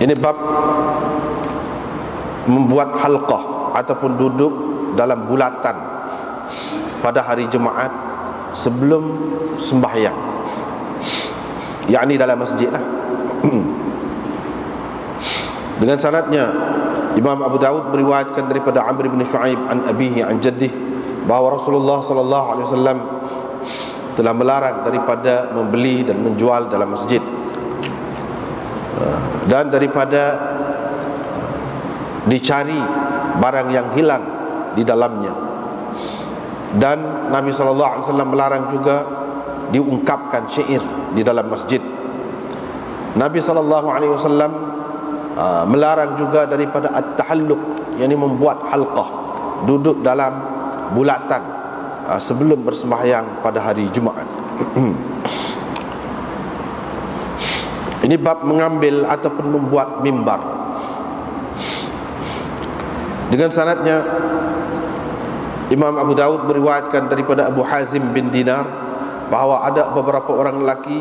Ini bab membuat halqah ataupun duduk dalam bulatan pada hari Jumaat sebelum sembahyang, yakni dalam masjid lah. Dengan sanadnya Imam Abu Dawud meriwayatkan daripada Amr bin Shu'aib an abihi an jaddih bahawa Rasulullah sallallahu alaihi wasallam telah melarang daripada membeli dan menjual dalam masjid, dan daripada dicari barang yang hilang di dalamnya. Dan Nabi SAW melarang juga diungkapkan syair di dalam masjid. Nabi SAW melarang juga daripada at-tahalluq, yakni membuat halqah, duduk dalam bulatan sebelum bersembahyang pada hari Jumaat. Ini bab mengambil ataupun membuat mimbar. Dengan sanadnya Imam Abu Dawud meriwayatkan daripada Abu Hazim bin Dinar bahawa ada beberapa orang lelaki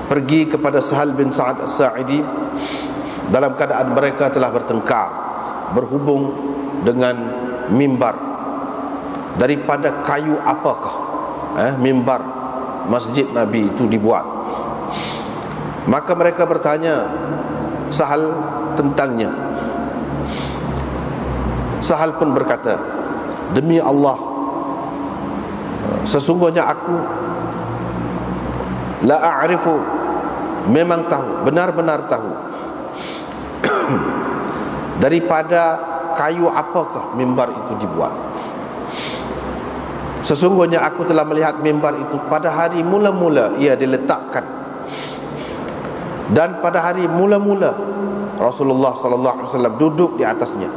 pergi kepada Sahal bin Sa'ad As-Sa'idi dalam keadaan mereka telah bertengkar berhubung dengan mimbar. Daripada kayu apakah mimbar masjid Nabi itu dibuat? Maka mereka bertanya Sahal tentangnya. Sahal pun berkata, demi Allah, sesungguhnya aku la a'rifu, memang tahu, benar-benar tahu daripada kayu apakah mimbar itu dibuat. Sesungguhnya aku telah melihat mimbar itu pada hari mula-mula ia diletakkan, dan pada hari mula-mula Rasulullah sallallahu alaihi wasallam duduk di atasnya.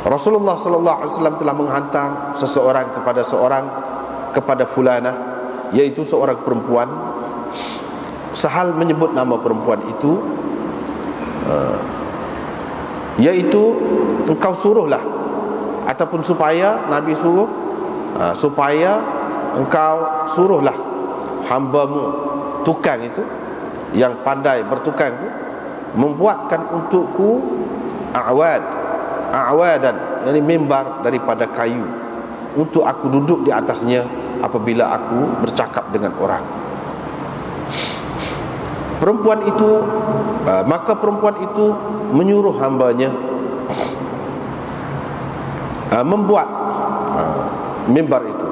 Rasulullah sallallahu alaihi wasallam telah menghantar seseorang kepada fulanah, yaitu seorang perempuan. Sahal menyebut nama perempuan itu, yaitu engkau suruhlah, ataupun supaya Nabi suruh, supaya engkau suruhlah hambamu tukang itu, yang pandai bertukang itu, membuatkan untukku a'wadan, yakni mimbar daripada kayu, untuk aku duduk di atasnya apabila aku bercakap dengan orang. Maka perempuan itu menyuruh hambanya membuat mimbar itu.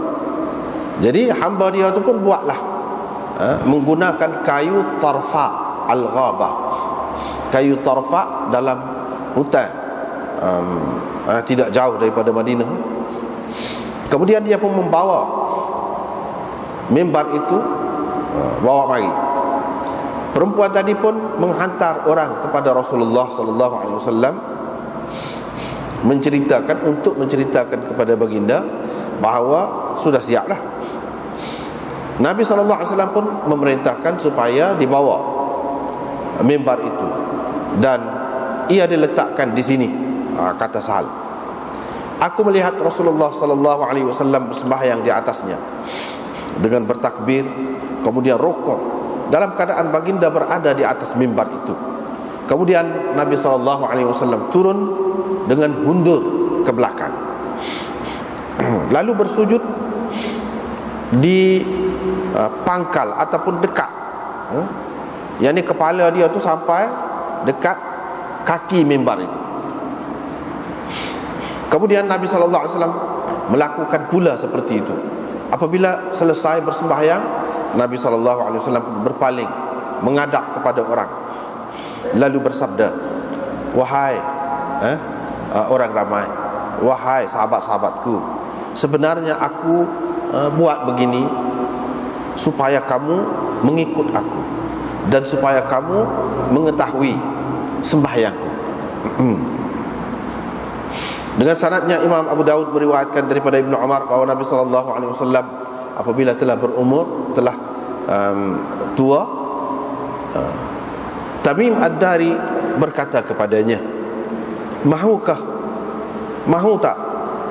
Jadi hamba dia itu pun buatlah menggunakan kayu tarfa al-ghabah, kayu tarfa dalam hutan, tidak jauh daripada Madinah. Kemudian dia pun membawa mimbar itu, bawa mari. Perempuan tadi pun menghantar orang kepada Rasulullah sallallahu alaihi wasallam menceritakan kepada baginda bahawa sudah siaplah. Nabi sallallahu alaihi wasallam pun memerintahkan supaya dibawa mimbar itu, dan ia diletakkan di sini. Kata Sahal, aku melihat Rasulullah sallallahu alaihi wasallam bersembahyang di atasnya dengan bertakbir, kemudian rukuk, dalam keadaan baginda berada di atas mimbar itu. Kemudian Nabi sallallahu alaihi wasallam turun dengan mundur ke belakang, lalu bersujud di pangkal ataupun dekat, yakni kepala dia tu sampai dekat kaki mimbar itu. Kemudian Nabi sallallahu alaihi wasallam melakukan pula seperti itu. Apabila selesai bersembahyang, Nabi sallallahu alaihi wasallam berpaling menghadap kepada orang, lalu bersabda, wahai orang ramai, wahai sahabat-sahabatku, sebenarnya aku buat begini supaya kamu mengikut aku, dan supaya kamu mengetahui sembahyangku. Dengan sanadnya Imam Abu Dawud meriwayatkan daripada Ibnu Umar bahawa Nabi sallallahu alaihi wasallam apabila telah berumur, telah tua, Tamim Ad-Dari berkata kepadanya, mahu tak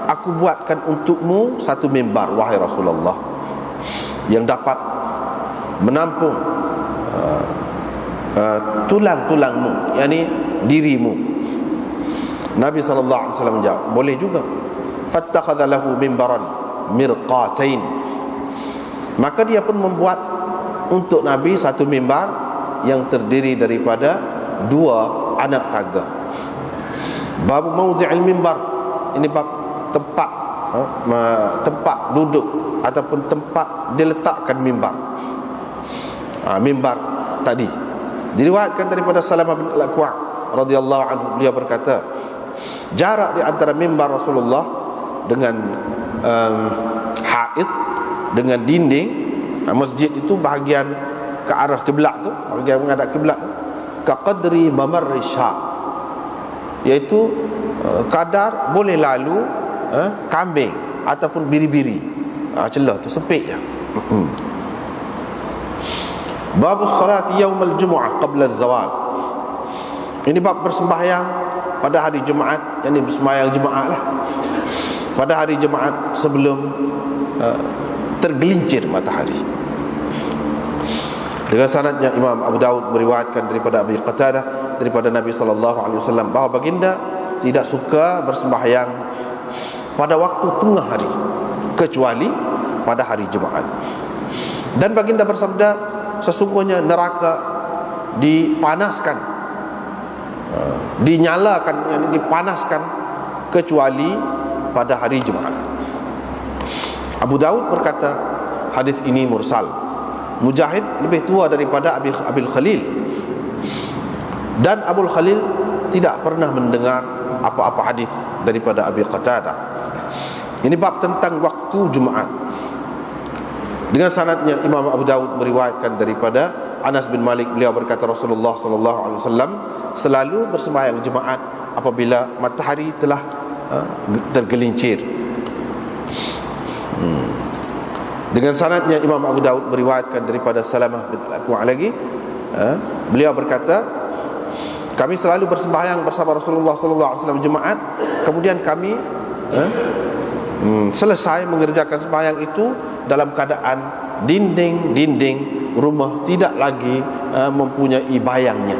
aku buatkan untukmu satu mimbar, wahai Rasulullah, yang dapat menampung tulang-tulangmu, yakni dirimu. Nabi SAW menjawab, boleh juga. Fattakhadha lahu mimbaran mirqatain. Maka dia pun membuat untuk Nabi satu mimbar yang terdiri daripada 2 anak tangga. Bab mawdi'il mimbar, ini bab tempat duduk ataupun tempat diletakkan mimbar. Mimbar tadi diriwayatkan daripada Salamah bin Al-Aqwa' radhiyallahu anhu, beliau berkata, jarak di antara mimbar Rasulullah dengan haid, dengan dinding masjid itu, bahagian ke arah kiblat tu, bahagian menghadap kiblat tu, kaqadri mamarri sya, iaitu kadar boleh lalu kambing ataupun biri-biri. Celah tu sempit je. Babus salati yaumal jumu'ah qabla az-zawal. Ini bab bersembahyang pada hari Jumaat, yang ini bersembahyang Jumaat lah, pada hari Jumaat sebelum tergelincir matahari. Dengan sanadnya Imam Abu Daud meriwayatkan daripada Abi Qatadah daripada Nabi SAW bahawa baginda tidak suka bersembahyang pada waktu tengah hari kecuali pada hari Jumaat. Dan baginda bersabda, sesungguhnya neraka dipanaskan, dinyalakan, yang dipanaskan kecuali pada hari Jumaat. Abu Daud berkata hadis ini mursal. Mujahid lebih tua daripada Abil Khalil, dan Abul Khalil tidak pernah mendengar apa-apa hadis daripada Abi Qatadah. Ini bab tentang waktu Jumaat. Dengan sanadnya Imam Abu Daud meriwayatkan daripada Anas bin Malik, beliau berkata Rasulullah SAW selalu bersembahyang Jumaat apabila matahari telah tergelincir. Dengan sanadnya Imam Abu Daud meriwayatkan daripada Salamah bin Al-Aqwa' lagi, beliau berkata, kami selalu bersembahyang bersama Rasulullah SAW Jumaat, kemudian kami selesai mengerjakan sembahyang itu dalam keadaan dinding-dinding rumah tidak lagi mempunyai bayangnya.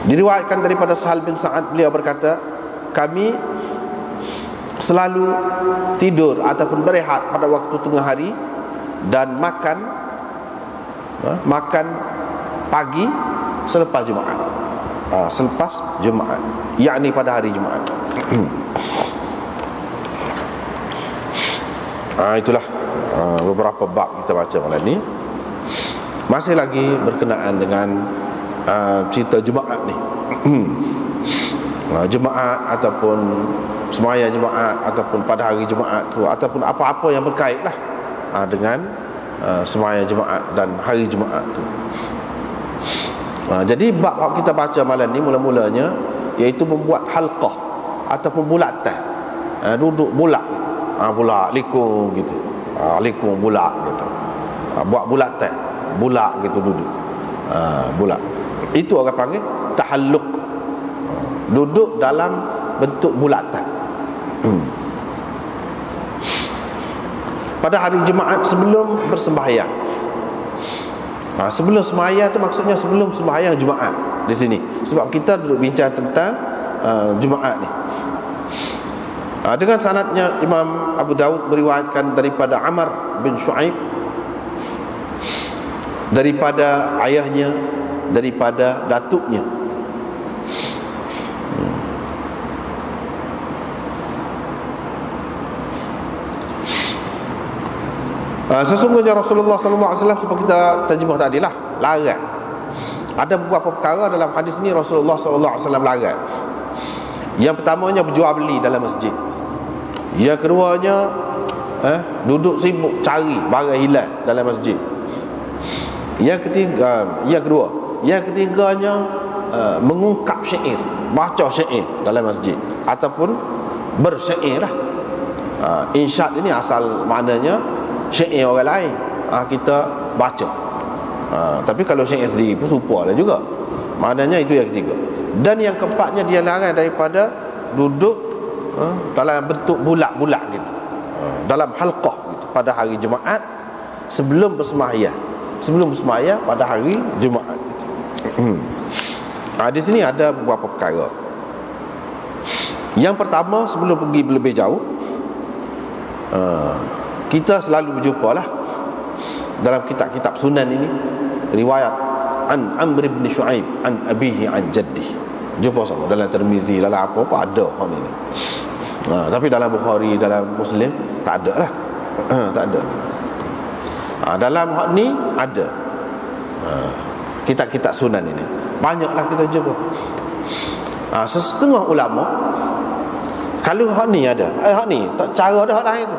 Diriwayatkan daripada Sahal bin Sa'ad, beliau berkata, kami selalu tidur ataupun berehat pada waktu tengah hari dan makan pagi selepas Jumaat. Selepas Jumaat, yakni pada hari Jumaat. Itulah beberapa bab kita baca malam ni. Masih lagi berkenaan dengan cerita Jumaat ni. Jumaat ataupun sembahyang Jumaat ataupun pada hari Jumaat tu, ataupun apa-apa yang berkait lah dengan sembahyang Jumaat dan hari Jumaat tu. Jadi bab yang kita baca malam ni mula-mulanya iaitu membuat halqah ataupun bulatan, duduk bulak, bulak likung gitu, likung bulak gitu, buat bulatan, bulak gitu duduk, bulak. Itu orang panggil tahalluq, duduk dalam bentuk bulatan. Pada hari Jumaat sebelum bersembahyang. Sebelum sembahyang tu maksudnya sebelum sembahyang Jumaat di sini. Sebab kita duduk bincang tentang Jumaat ni. Dengan sanadnya Imam Abu Daud meriwayatkan daripada Amr bin Shu'aib, daripada ayahnya, daripada datuknya. Sesungguhnya Rasulullah SAW, seperti kita terjemah tadi lah, larang. Ada beberapa perkara dalam hadis ni Rasulullah SAW larang. Yang pertamanya berjual beli dalam masjid. Yang keduanya duduk sibuk cari barang hilang dalam masjid. Yang ketiganya mengungkap syair, baca syair dalam masjid ataupun bersyair lah. Insyad ini asal maknanya syair orang lain, kita baca. Tapi kalau syair sendiri pun serupa lah juga. Maknanya itu yang ketiga. Dan yang keempatnya dia larang daripada duduk dalam bentuk bulak-bulak gitu, dalam halqah gitu, pada hari Jumaat sebelum bersembahyang. sebelum sembahyang pada hari Jumaat. Di sini ada beberapa perkara. Yang pertama, sebelum pergi lebih jauh, kita selalu berjumpa lah dalam kitab-kitab sunan ini riwayat an Amr bin Shu'aib an abihi an jaddi. Jumpa sama dalam Tirmizi, dalam apa-apa ada hal ini. Tapi dalam Bukhari, dalam Muslim tak ada lah. Tak ada. Dalam hak ni ada. Kitab-kitab sunan ini banyaklah kita jumpa. Setengah ulama kalau hak ni ada, hak ni tak cara dah hak lain tu.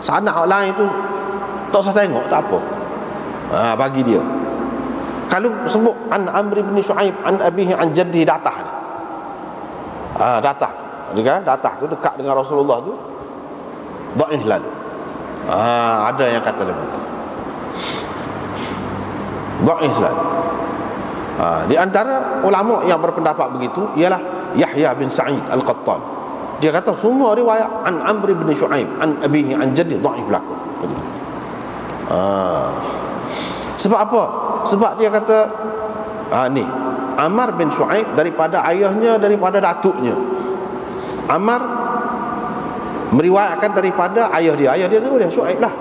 Sanad hak lain tu tak usah tengok, tak apa. Bagi dia. Kalau sebut an Amr bin Shu'aib an abihi an jaddi datah ni. Datah. Dia datah tu dekat dengan Rasulullah tu. Dhaif lalu. Ada yang kata lagu tu. Dhaif lalu. Di antara ulama yang berpendapat begitu ialah Yahya bin Sa'id Al-Qattan. Dia kata semua riwayat an Amr bin Shu'aib an abihi an jaddi dhaif laku. Sebab apa? Sebab dia kata ni Ammar bin Shu'aib daripada ayahnya, daripada datuknya. Ammar meriwayatkan daripada ayah dia. Ayah dia tu dia Shu'aib lah.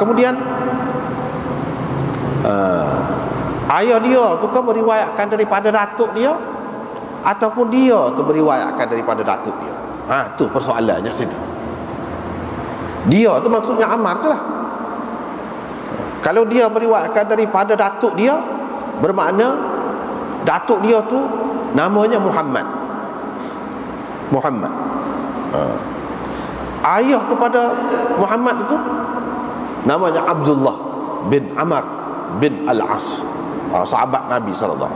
Kemudian ayah dia tu kan meriwayatkan daripada datuk dia, ataupun dia tu meriwayatkan daripada datuk dia. Tu persoalannya situ. Dia tu maksudnya Ammar tu lah. Kalau dia meriwayatkan daripada datuk dia, bermakna datuk dia tu namanya Muhammad. Ayah kepada Muhammad itu namanya Abdullah bin Amr bin Al-As, sahabat Nabi SAW.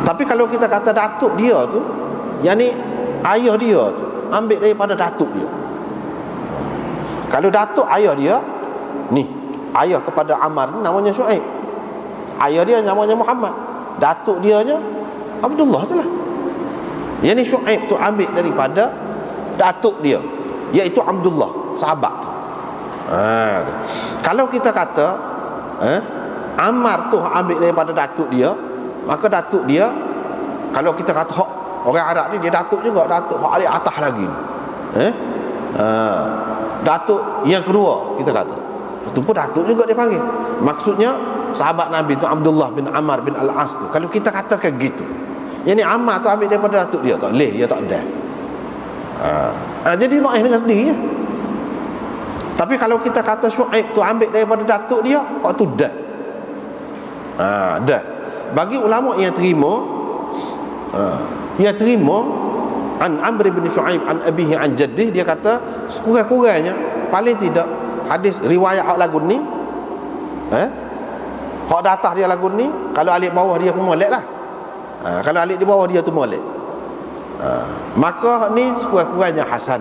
Tapi kalau kita kata datuk dia tu, yakni ayah dia tu ambil daripada datuk dia. Kalau datuk ayah dia ni, ayah kepada Ammar ni namanya Shu'aib, ayah dia namanya Muhammad, datuk dia nya Abdullah tu lah. Yang ni Shu'aib tu ambil daripada datuk dia, iaitu Abdullah, sahabat tu. Kalau kita kata Ammar tu ambil daripada datuk dia, maka datuk dia, kalau kita kata hak orang Arab ni dia datuk juga, datuk hak alik atas lagi. Datuk yang kedua kita kata, itu pun datuk juga dia panggil. Maksudnya sahabat Nabi tu Abdullah bin Ammar bin Al-As tu. Kalau kita katakan gitu, yang ni Ammar tu ambil daripada datuk dia, tak boleh, dia tak ada. Jadi dhaif dengan sendirinya. Tapi kalau kita kata Shu'aib tu ambil daripada datuk dia, tu dah. Dah. Bagi ulama yang terima, an Amr bin Shu'aib an abihi an jaddih, dia kata sekurang-kurangnya paling tidak hadis riwayat hak lagu ni, hak datah dia lagu ni, kalau alik bawah dia pun molek lah. Kalau alik di bawah dia tu molek, maka hak ni sekurang-kurangnya hasan.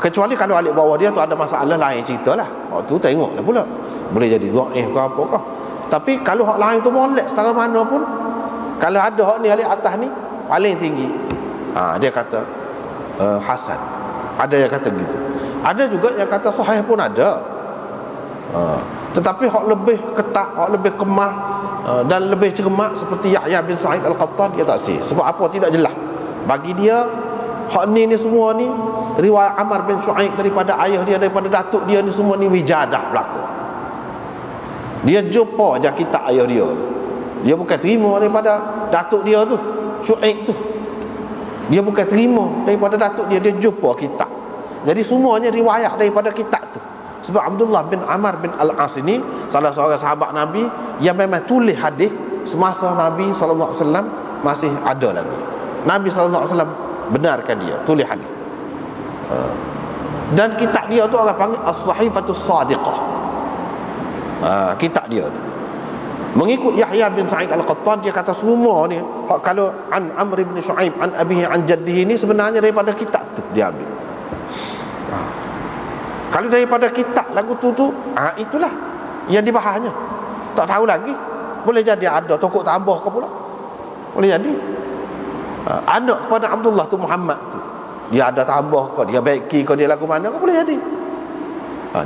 Kecuali kalau alik bawah dia tu ada masalah lain, ceritalah. Tu tengoklah pula, boleh jadi dhaif ke apa ke. Tapi kalau hak lain tu molek setara mana pun, kalau ada hak ni alik atas ni paling tinggi, dia kata hasan. Ada yang kata gitu. Ada juga yang kata sahih pun ada. Tetapi hak lebih ketat, hak lebih kemah dan lebih cermat seperti Yahya bin Sa'id Al-Qattan, dia tak sih. Sebab apa? Tidak jelas. Bagi dia hak ni semua ni riwayat Ammar bin Shu'aib daripada ayah dia, daripada datuk dia ni, semua ni wijadah berlaku. Dia jumpa je kitab ayah dia. Dia bukan terima daripada datuk dia tu, Shu'aib tu. Dia bukan terima daripada datuk dia, dia jumpa kitab. Jadi semuanya riwayat daripada kitab tu. Sebab Abdullah bin Ammar bin Al-As ini salah seorang sahabat Nabi yang memang tulis hadis semasa Nabi SAW masih ada lagi. Nabi SAW benarkan dia tulis hadis. Dan kitab dia tu orang panggil As-Sahifatus Sadiqah. Kitab dia tu mengikut Yahya bin Sa'id Al-Qattan, dia kata semua ni kalau an Amr bin Shu'aib an abihi an jaddihi ni sebenarnya daripada kitab tu dia ambil. Kalau daripada kitab lagu tu itulah yang dibahasnya. Tak tahu lagi, boleh jadi ada tokok tambah ke pula, boleh jadi anak pada Abdullah tu Muhammad tu, dia ada tambah ke, dia baiki ke, dia lagu mana ke, boleh jadi.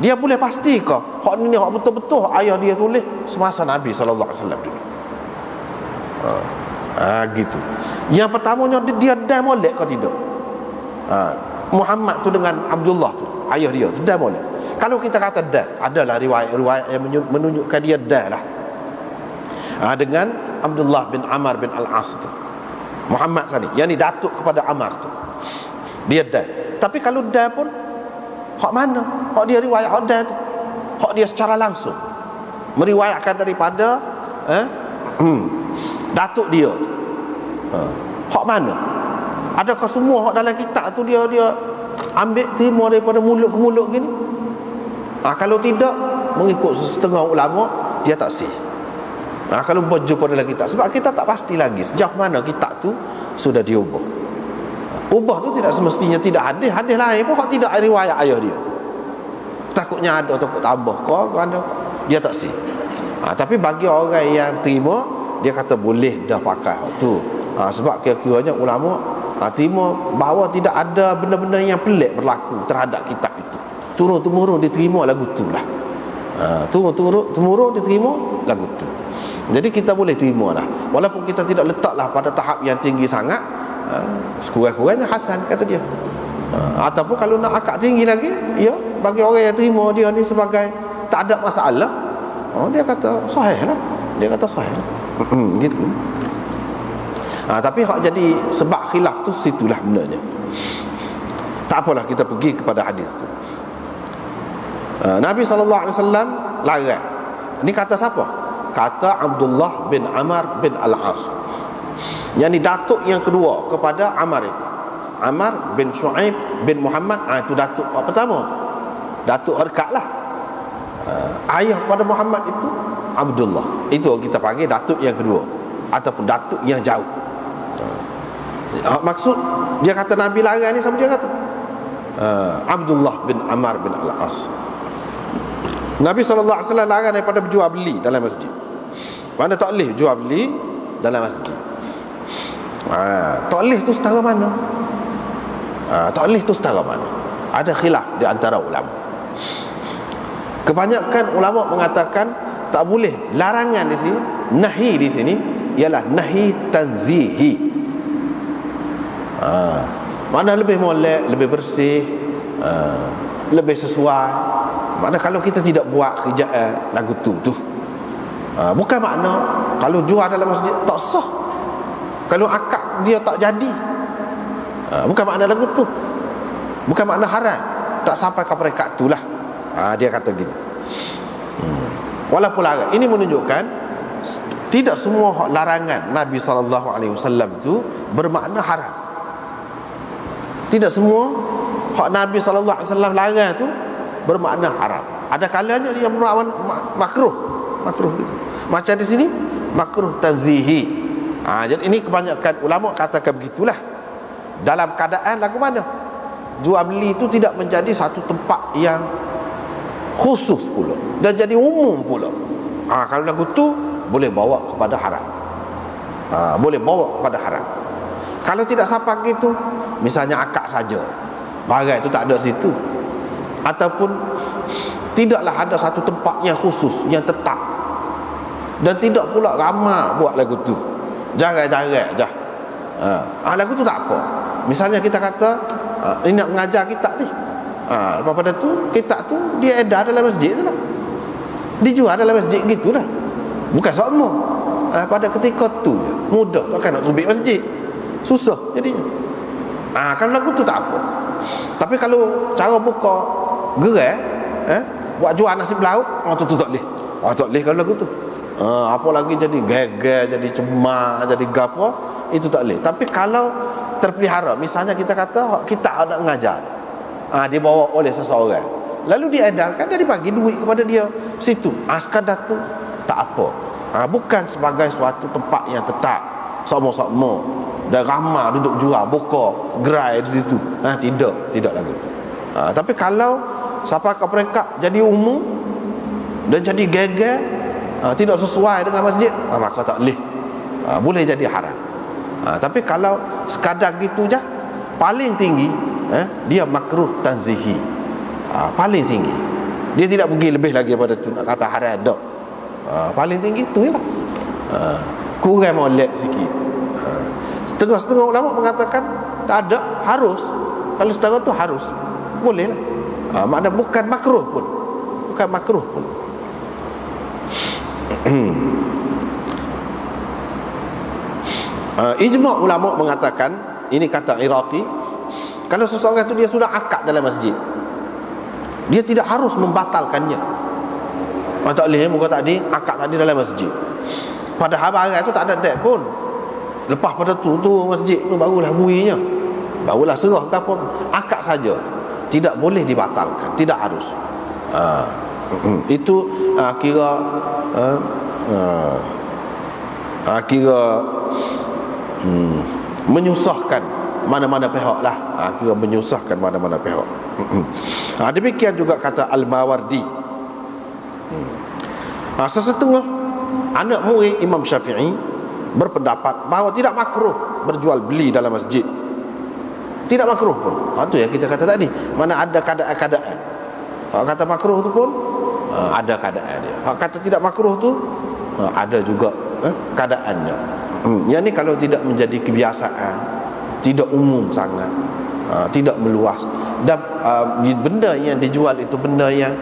Dia boleh pasti ke hak ni hak betul-betul ayah dia tulis semasa Nabi sallallahu alaihi wasallam dulu. Gitu. Yang pertamanya dia dah molek ke tidak? Muhammad tu dengan Abdullah tu, ayah dia tu dah molek. Kalau kita kata dah, adalah riwayat-riwayat yang menunjukkan dia dah lah. Dengan Abdullah bin Amr bin Al-As tu. Muhammad sani, yang ni datuk kepada Amr tu. Dia dah. Tapi kalau dah pun hak mana? Hak dia riwayat hak dah tu. Hak dia secara langsung meriwayatkan daripada datuk dia. Hak mana? Adakah semua hak dalam kitab tu dia ambil terima daripada mulut ke mulut gini? Kalau tidak, mengikut setengah ulama, dia tak sah. Kalau berjumpa dalam kitab, sebab kita tak pasti lagi sejauh mana kitab tu sudah diubah. Ubah tu tidak semestinya tidak hadis lain pun hak tidak riwayat ayah dia. Takutnya ada, takut tambah kau ada, dia tak sah. Tapi bagi orang yang terima, dia kata boleh dah pakai hak tu. Sebab kira-kiranya ulama terima bahawa tidak ada benda-benda yang pelik berlaku terhadap kitab itu. Turun-temurun diterima lagu tu lah. Turun-temurun diterima lagu tu. Jadi kita boleh terima lah, walaupun kita tidak letaklah pada tahap yang tinggi sangat. Sekurang-kurangnya hasan kata dia. Ataupun kalau nak akak tinggi lagi, ya, bagi orang yang terima dia ni sebagai tak ada masalah, dia kata sahih lah. Dia kata sahih lah. Gitu. Tapi hak jadi sebab khilaf tu situlah benarnya. Tak apalah, kita pergi kepada hadis tu. Nabi SAW larang. Ini kata siapa? Kata Abdullah bin Amr bin Al-As. Yang ni datuk yang kedua kepada Amr itu. Amr bin Shu'aib bin Muhammad. Itu datuk pertama. Datuk harkat lah. Ayah pada Muhammad itu Abdullah. Itu kita panggil datuk yang kedua, ataupun datuk yang jauh. Maksud dia kata Nabi larang ni, sama dia kata Abdullah bin Amr bin Al-As. Nabi SAW larang daripada berjual beli dalam masjid. Mana tak boleh jual beli dalam masjid. Tak boleh tu setara mana? Tak boleh tu setara mana? Ada khilaf di antara ulama. Kebanyakan ulama mengatakan tak boleh. Larangan di sini, nahi di sini ialah nahi tanzihi. Mana lebih molek, lebih bersih, lebih sesuai. Mana kalau kita tidak buat kerjaan lagu tu. Bukan makna kalau jual dalam masjid tak sah, kalau akad dia tak jadi. Bukan makna lagu tu, bukan makna haram, tak sampai ke peringkat tu lah. Dia kata gitu. Walaupun larang, ini menunjukkan tidak semua larangan Nabi SAW tu bermakna haram. Tidak semua hak Nabi SAW larang tu bermakna haram. Ada kalanya dia bermakna makruh gitu. Macam di sini makruh tanzihi. Jadi ini kebanyakan ulama katakan begitulah. Dalam keadaan lagu mana jual beli itu tidak menjadi satu tempat yang khusus pula dan jadi umum pula. Kalau lagu tu boleh bawa kepada haram. Boleh bawa kepada haram. Kalau tidak sampai gitu, misalnya akad saja, barang itu tak ada situ, ataupun tidaklah ada satu tempat yang khusus, yang tetap, dan tidak pula ramai buat lagu tu, jarang-jarang je. Lagu tu tak apa. Misalnya kita kata ini nak mengajar kitab ni, lepas pada tu kitab tu dia edar dalam masjid tu lah, dijual dalam masjid gitulah. Bukan semua. Pada ketika tu mudah, takkan nak terbit masjid, susah jadinya. Kan lagu tu tak apa. Tapi kalau cara buka gerai, buat jual nasi pelaut, tu tak boleh. Tak boleh kalau lagu tu. Apa lagi jadi gegar, jadi cemar, jadi gapo, itu tak boleh. Tapi kalau terpelihara, misalnya kita kata kita nak mengajar, dibawa oleh seseorang, lalu diedarkan, dia dibagi duit kepada dia situ, sekadar tu tak apa. Bukan sebagai suatu tempat yang tetap sama-sama dan ramai duduk jual, buka gerai di situ. Tidak lagu tu. Tapi kalau sampai ke peringkat jadi umum dan jadi gegar, tidak sesuai dengan masjid, maka tak boleh. Boleh jadi haram. Tapi kalau sekadar gitu je, paling tinggi dia makruh tanzihi, paling tinggi. Dia tidak pergi lebih lagi daripada tu, nak kata haram dak. Paling tinggi tu jelah. Kurang molek sikit. Setengah-setengah ulama mengatakan tak ada, harus. Kalau setengah tu harus, boleh lah. Makna bukan makruh pun, bukan makruh pun. Ijma' ulama mengatakan, ini kata Iraqi, kalau seseorang itu dia sudah akad dalam masjid, dia tidak harus membatalkannya. Tak boleh muka tadi akad tadi dalam masjid, padahal barang itu tak ada dek pun. Lepas pada tu masjid tu barulah bunyinya, barulah serah ke apa, akad saja, tidak boleh dibatalkan, tidak harus. Itu kira menyusahkan mana-mana pihak lah. Kira menyusahkan mana-mana pihak. Demikian juga kata Al-Mawardi. Sesetengah anak murid Imam Syafi'i berpendapat bahawa tidak makruh berjual beli dalam masjid. Tidak makruh pun. Itu yang kita kata tadi, mana ada keadaan-keadaan. Hak kata makruh tu pun ada keadaan dia. Hak kata tidak makruh tu ada juga keadaannya. Yang ni kalau tidak menjadi kebiasaan, tidak umum sangat, tidak meluas, dan benda yang dijual itu benda yang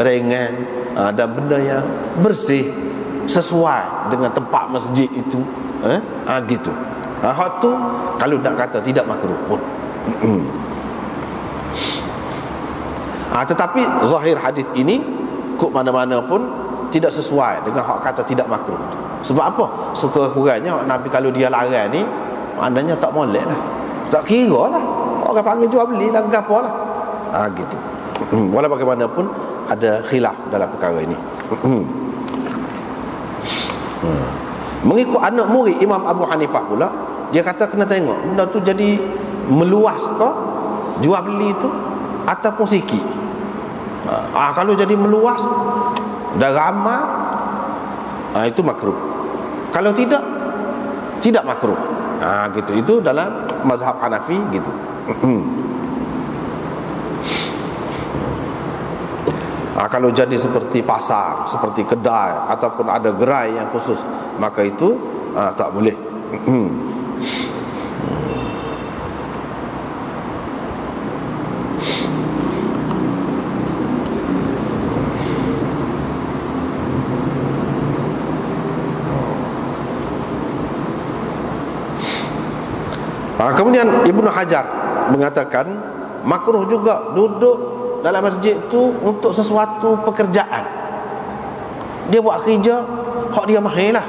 ringan, dan benda yang bersih, sesuai dengan tempat masjid itu, gitu. Hak tu kalau nak kata tidak makruh pun. Tetapi zahir hadis ini kok mana-mana pun tidak sesuai dengan hak kata tidak makruh. Sebab apa? Sekurang-kurangnya Nabi kalau dia larang ni, maknanya tak molek lah, tak kira lah, orang panggil jual beli lah, apa lah, gitu. Walau bagaimanapun ada khilaf dalam perkara ini. Mengikut anak murid Imam Abu Hanifah pula, dia kata kena tengok benda tu jadi meluas ke jual beli tu ataupun sikit. Kalau jadi meluas dah ramai, itu makruh. Kalau tidak, tidak makruh. Gitu. Itu dalam mazhab Hanafi gitu. Kalau jadi seperti pasar, seperti kedai ataupun ada gerai yang khusus, maka itu tak boleh. Kemudian Ibnu Hajar mengatakan makruh juga duduk dalam masjid tu untuk sesuatu pekerjaan. Dia buat kerja, hak dia mahir lah,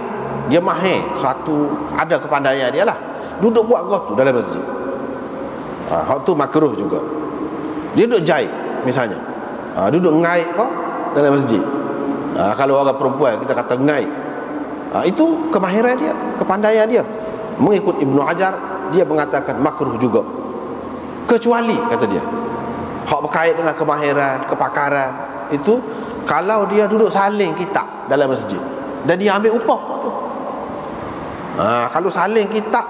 dia mahir suatu, ada kepandaian dia lah, duduk buat tu dalam masjid. Hak tu makruh juga. Dia duduk jahit misalnya, duduk ngait kau dalam masjid. Kalau orang perempuan kita kata ngait, itu kemahiran dia, kepandaian dia. Mengikut Ibnu Hajar, dia mengatakan makruh juga, kecuali kata dia hak berkait dengan kemahiran, kepakaran itu kalau dia duduk saling kitab dalam masjid dan dia ambil upah tu. Kalau saling kitab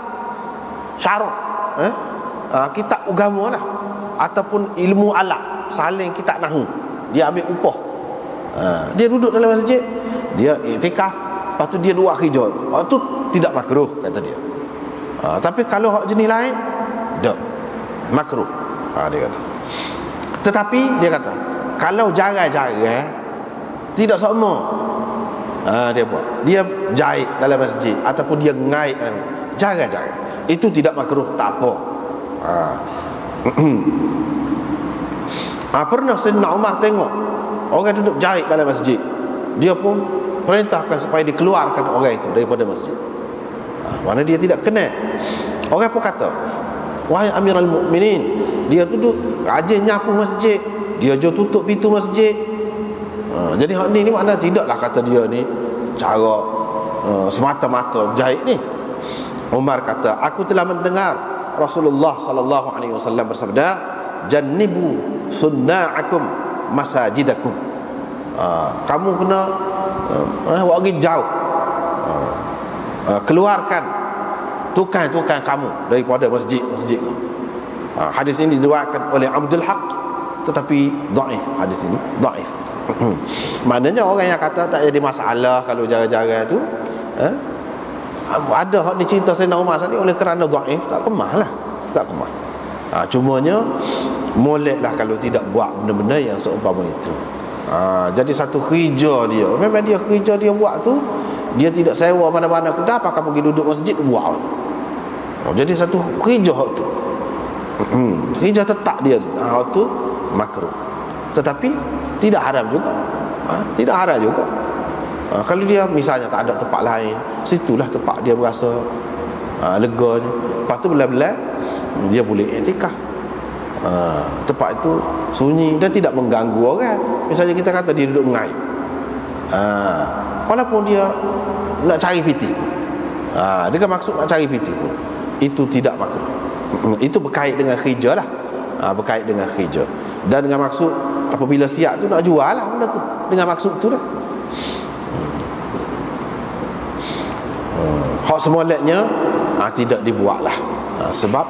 syarak, kitab agama lah, ataupun ilmu alat, saling kitab nahwu, dia ambil upah. Dia duduk dalam masjid, dia iktikaf, lepas tu dia buat kerja, tu tidak makruh kata dia. Tapi kalau hak jenis lain, tak makruh, dia kata. Tetapi dia kata kalau jarang-jarang, tidak semua, dia buat, dia jahit dalam masjid ataupun dia ngait, jarang-jarang, itu tidak makruh, tak apa. Pernah Sayyidina Umar tengok orang duduk jahit dalam masjid, dia pun perintahkan supaya dikeluarkan orang itu daripada masjid. Mana dia tidak kenal. Orang pun kata, wahai Amirul Mukminin, dia duduk rajin nyapu masjid, dia je tutup pintu masjid. Jadi hak ni makna tidaklah kata dia ni cara semata-mata jahit ni. Umar kata, aku telah mendengar Rasulullah sallallahu alaihi wasallam bersabda, jannibu sunna'akum masajidakum. Kamu kena buat jauh, keluarkan tukang-tukang kamu daripada masjid-masjid. Hadis ini diriwayatkan oleh Abdul Haq, tetapi dhaif. Hadis ini dhaif. Maknanya orang yang kata tak jadi masalah kalau jaga-jaga tu, ada hak ni cerita Sayyidina Umar tadi oleh kerana dhaif, tak kemah lah, tak kemah. Cumanya moleklah kalau tidak buat benda-benda yang seumpama itu. Jadi satu kerja dia, memang dia kerja dia buat tu, dia tidak sewa mana-mana kedai, pakai pergi duduk masjid buat. Jadi satu kerja hak tu, kerja tetap dia tu, hak tu makruh. Tetapi tidak haram juga. Tidak haram juga. Kalau dia misalnya tak ada tempat lain, situlah tempat dia berasa leganya. Lepas tu belah-belah dia boleh iktikaf. Tempat itu sunyi dan tidak mengganggu orang. Misalnya kita kata dia duduk mengair, walaupun dia nak cari piti, dengan maksud nak cari piti, itu tidak makruh. Itu berkait dengan kerja lah, berkait dengan kerja. Dan dengan maksud apabila siap tu nak jual lah benda tu, dengan maksud tu lah. Hak semoleknya tidak dibuat lah, sebab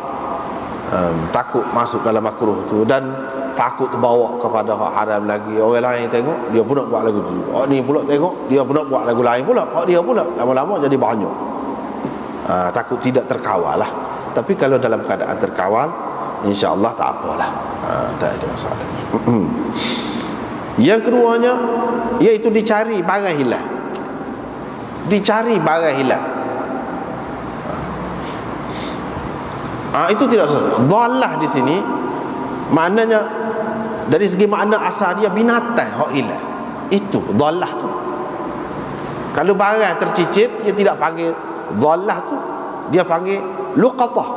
takut masuk dalam makruh tu, dan takut terbawa kepada hak haram lagi. Orang lain tengok, dia pun nak buat lagu tu. Hak ni pula tengok, dia pun nak buat lagu lain pula. Hak dia pula, lama-lama jadi banyak. Takut tidak terkawal lah. Tapi kalau dalam keadaan terkawal, insya-Allah tak apalah, tak ada masalah. Yang keduanya, iaitu dicari barang hilang. Dicari barang hilang. Itu tidak sesuai. Dhalah di sini maknanya dari segi makna asal dia binatang hak hilang. Itu dhalah tu. Kalau barang tercicip, dia tidak panggil dhalah tu, dia panggil luqatah.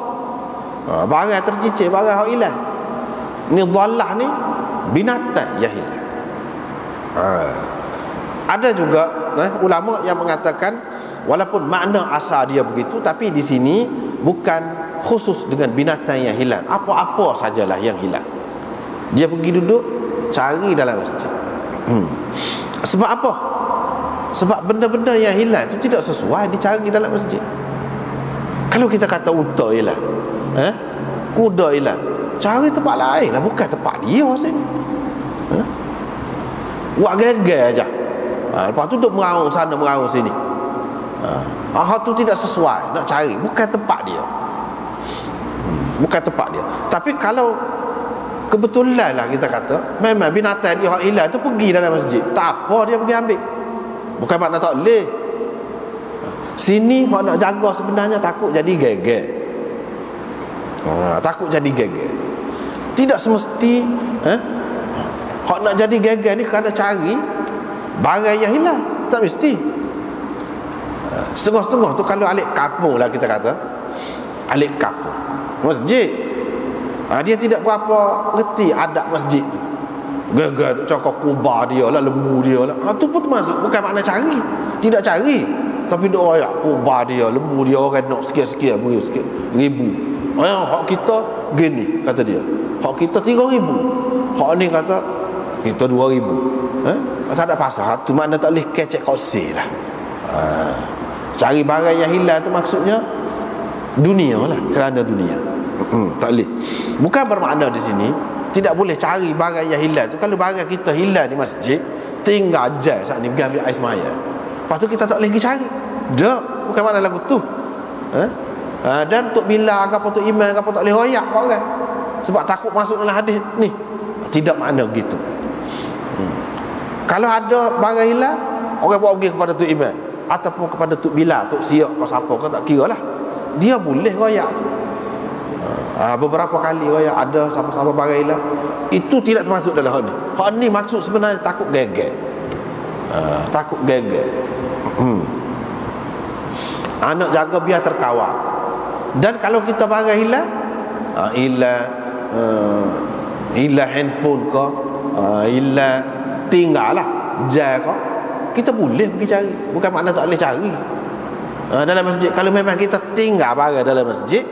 Barang tercicip, barang hak hilang. Ni dhalah ni binatang yang hilang. Ada juga ulama yang mengatakan walaupun makna asal dia begitu, tapi di sini bukan khusus dengan binatang yang hilang, apa-apa sajalah yang hilang. Dia pergi duduk cari dalam masjid. Sebab apa? Sebab benda-benda yang hilang itu tidak sesuai dicari dalam masjid. Kalau kita kata unta hilang, kuda hilang, cari tempat lain lah, bukan tempat dia sini. Buat gegar aja. Lepas tu duduk meraung sana meraung sini. Hal tu tidak sesuai nak cari, bukan tempat dia. Bukan tempat dia. Tapi kalau kebetulan lah kita kata memang binatang dia hak hilang tu pergi dalam masjid, tak apa dia pergi ambil, bukan makna tak boleh. Sini hak nak jaga sebenarnya takut jadi geger. Takut jadi geger. Tidak semesti hak nak jadi geger ni kerana cari barang yang hilang, tak mesti. Setengah-setengah tu kalau alik kampung lah kita kata, alik kampung masjid, dia tidak berapa reti adab masjid tu. Gegar cakap kubah dia lah, lembu dia lah, tu pun termasuk, bukan makna cari, tidak cari, tapi doa ya kubah dia, lembu dia, orang nak sikit-sikit beri sikit ribu. Hak kita gini kata dia, hak kita 3,000, hak ni kata kita 2,000. Tak ada pasal, tu makna tak boleh kecek kosir lah. Cari barang yang hilang tu maksudnya dunia lah, kerana dunia. Tak boleh. Bukan bermakna di sini tidak boleh cari barang yang hilang tu. Kalau barang kita hilang di masjid, tinggal je saat ni pergi ambil air semaya, lepas tu kita tak boleh pergi cari. Tak, bukan makna lagu tu. Dan Tok Bila ke apa Tok Iman ke apa tak boleh royak kat orang, sebab takut masuk dalam hadis ni. Tidak makna begitu. Kalau ada barang hilang, orang bawa pergi kepada Tok Iman ataupun kepada Tok Bila, Tok Siak atau siapa ke, tak kira lah, dia boleh royak tu. Beberapa kali royak ada siapa-siapa barang hilang, itu tidak termasuk dalam hal ni. Hal ni maksud sebenarnya takut geger. Takut geger. Anak jaga biar terkawal. Dan kalau kita barang hilang, hilang handphone ke, hilang tinggal lah jam ke, kita boleh pergi cari, bukan makna tak boleh cari dalam masjid. Kalau memang kita tinggal barang dalam masjid,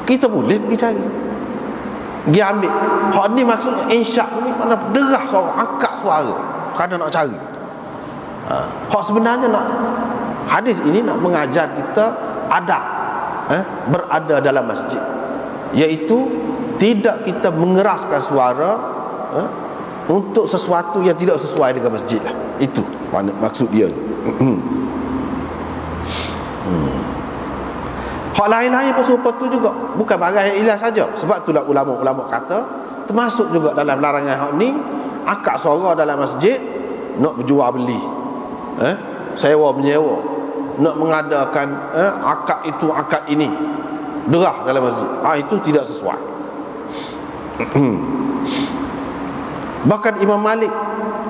kita boleh pergi cari, pergi ambil. Hak ni maksudnya insya' ni makna derah suara, angkat suara kerana nak cari. Hak sebenarnya nak, hadis ini nak mengajar kita adab berada dalam masjid. iaitu tidak kita mengeraskan suara untuk sesuatu yang tidak sesuai dengan masjid lah. Itu maksud dia. Hak lain-lain pun serupa tu juga, bukan barang yang ilah saja. Sebab itulah ulama-ulama kata termasuk juga dalam larangan hak ni akak suara dalam masjid, nak berjual beli, sewa menyewa, nak mengadakan akad itu akad ini, derah dalam masjid, itu tidak sesuai. Bahkan Imam Malik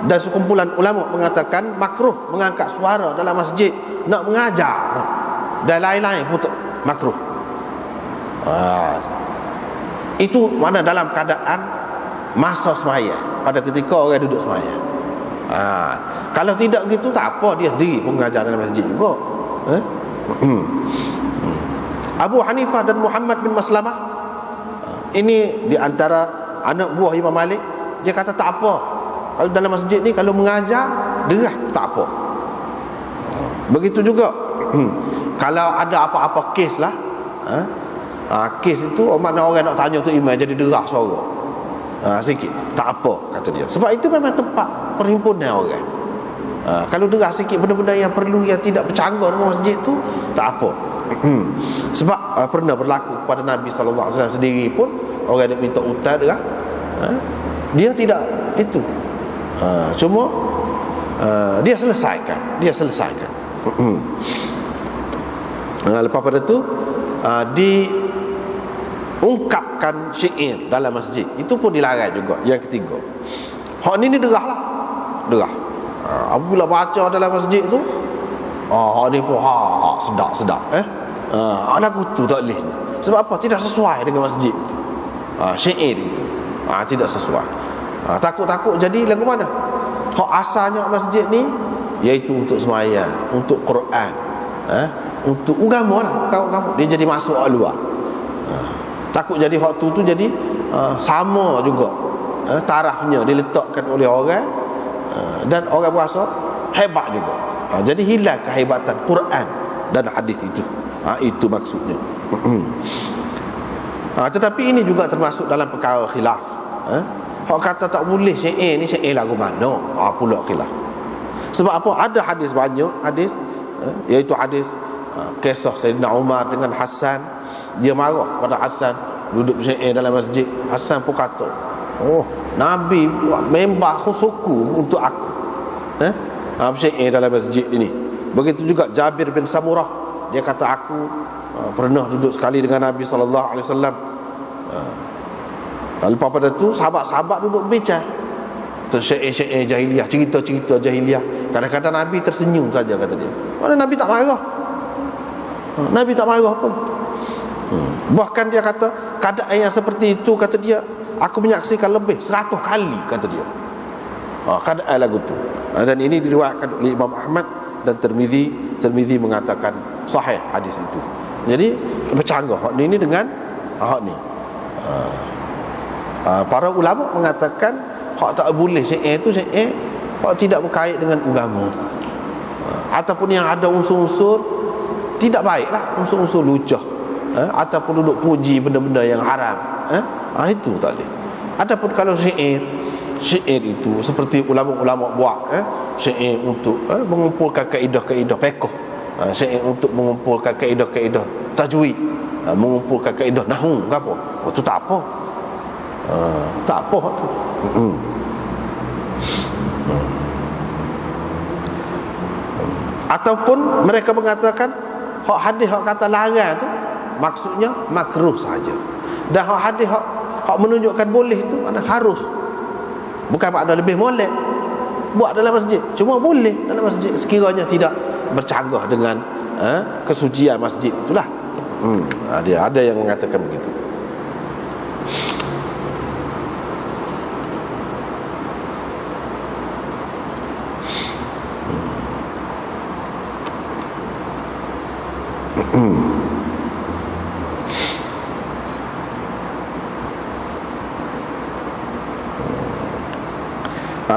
dan sekumpulan ulama mengatakan makruh mengangkat suara dalam masjid, nak mengajar dan lain-lain pun makruh. Itu mana dalam keadaan masa sembahyang, pada ketika orang duduk sembahyang. Kalau tidak gitu tak apa, dia sendiri pun mengajar dalam masjid juga. Abu Hanifah dan Muhammad bin Maslamah, ini di antara anak buah Imam Malik, dia kata tak apa, kalau dalam masjid ni kalau mengajar derah tak apa. Begitu juga kalau ada apa-apa kes lah, kes itu makna orang nak tanya tu imam jadi derah suara sikit, tak apa kata dia. Sebab itu memang tempat perhimpunan orang. Kalau derah sikit benda-benda yang perlu, yang tidak bercanggah dengan masjid tu, tak apa. Sebab pernah berlaku kepada Nabi SAW sendiri pun, orang yang minta utang derah, dia tidak itu, cuma dia selesaikan. Lepas pada tu diungkapkan syair dalam masjid, itu pun dilarang juga. Yang ketiga, hak ni derah lah, derah. Apabila baca dalam masjid tu, hak ni pun sedap. Lagu tu tak boleh. Sebab apa? Tidak sesuai dengan masjid. Syair itu tidak sesuai. Takut-takut jadi lagu mana? Hak asalnya masjid ni iaitu untuk sembahyang, untuk Quran, untuk agama lah, agama. Dia jadi masuk orang luar. Takut jadi hak tu jadi sama juga, tarafnya diletakkan oleh orang, dan orang berasa hebat juga. Jadi hilang kehebatan Quran dan hadis itu. Itu maksudnya. Tetapi ini juga termasuk dalam perkara khilaf. Hak kata tak boleh syair ni, syair lagu mana? Pula khilaf. Sebab apa? Ada hadis banyak, hadis iaitu hadis kisah Sayyidina Umar dengan Hasan. Dia marah pada Hasan duduk syair dalam masjid. Hasan pun kata, Nabi buat membah khusuku untuk aku, syair dalam masjid ini. Begitu juga Jabir bin Samurah, dia kata aku pernah duduk sekali dengan Nabi SAW. Lepas pada tu sahabat-sahabat duduk bincang syair-syair jahiliah, cerita-cerita jahiliah. Kadang-kadang Nabi tersenyum saja, kata dia. Mana Nabi tak marah? Nabi tak marah pun. Bahkan dia kata keadaan yang seperti itu, kata dia, aku menyaksikan lebih 100 kali, kata dia, keadaan lagu tu. Dan ini diriwayatkan oleh Imam Ahmad dan Tirmizi mengatakan sahih hadis itu. Jadi bercanggah hak ni dengan hak ni. Para ulama mengatakan hak tak boleh syair tu syair hak tidak berkait dengan agama, ataupun yang ada unsur-unsur tidak baiklah, unsur-unsur lucah, ataupun duduk puji benda-benda yang haram, itu tak boleh. Adapun kalau syair itu seperti ulama-ulama buat syair untuk mengumpulkan kaedah-kaedah fiqh, syair untuk mengumpulkan kaedah-kaedah tajwid, mengumpulkan kaedah nahwu ke apa, itu tak apa. Tak apa tu. Ataupun mereka mengatakan hak hadis hak kata larang tu maksudnya makruh saja. Dan hak hadis hak menunjukkan boleh tu mana harus. Bukan makna lebih molek buat dalam masjid, cuma boleh dalam masjid sekiranya tidak bercanggah dengan kesucian masjid itulah. Dia ada yang mengatakan begitu.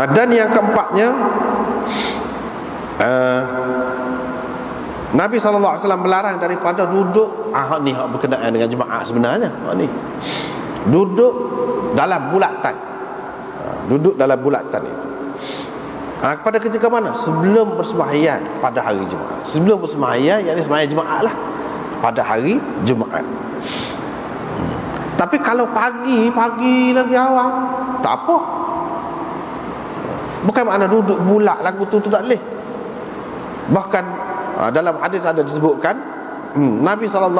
Dan yang keempatnya, Nabi SAW melarang daripada duduk ni berkenaan dengan jemaah sebenarnya. Ni duduk dalam bulatan. Duduk dalam bulatan itu. Pada ketika mana? Sebelum bersembahyang pada hari Jumaat. Sebelum bersembahyang, yakni sembahyang Jumaat lah, pada hari Jumaat. Tapi kalau pagi lagi awal, tak apa. Bukan makna duduk bulat lagu tu tak boleh. Bahkan dalam hadis ada disebutkan Nabi SAW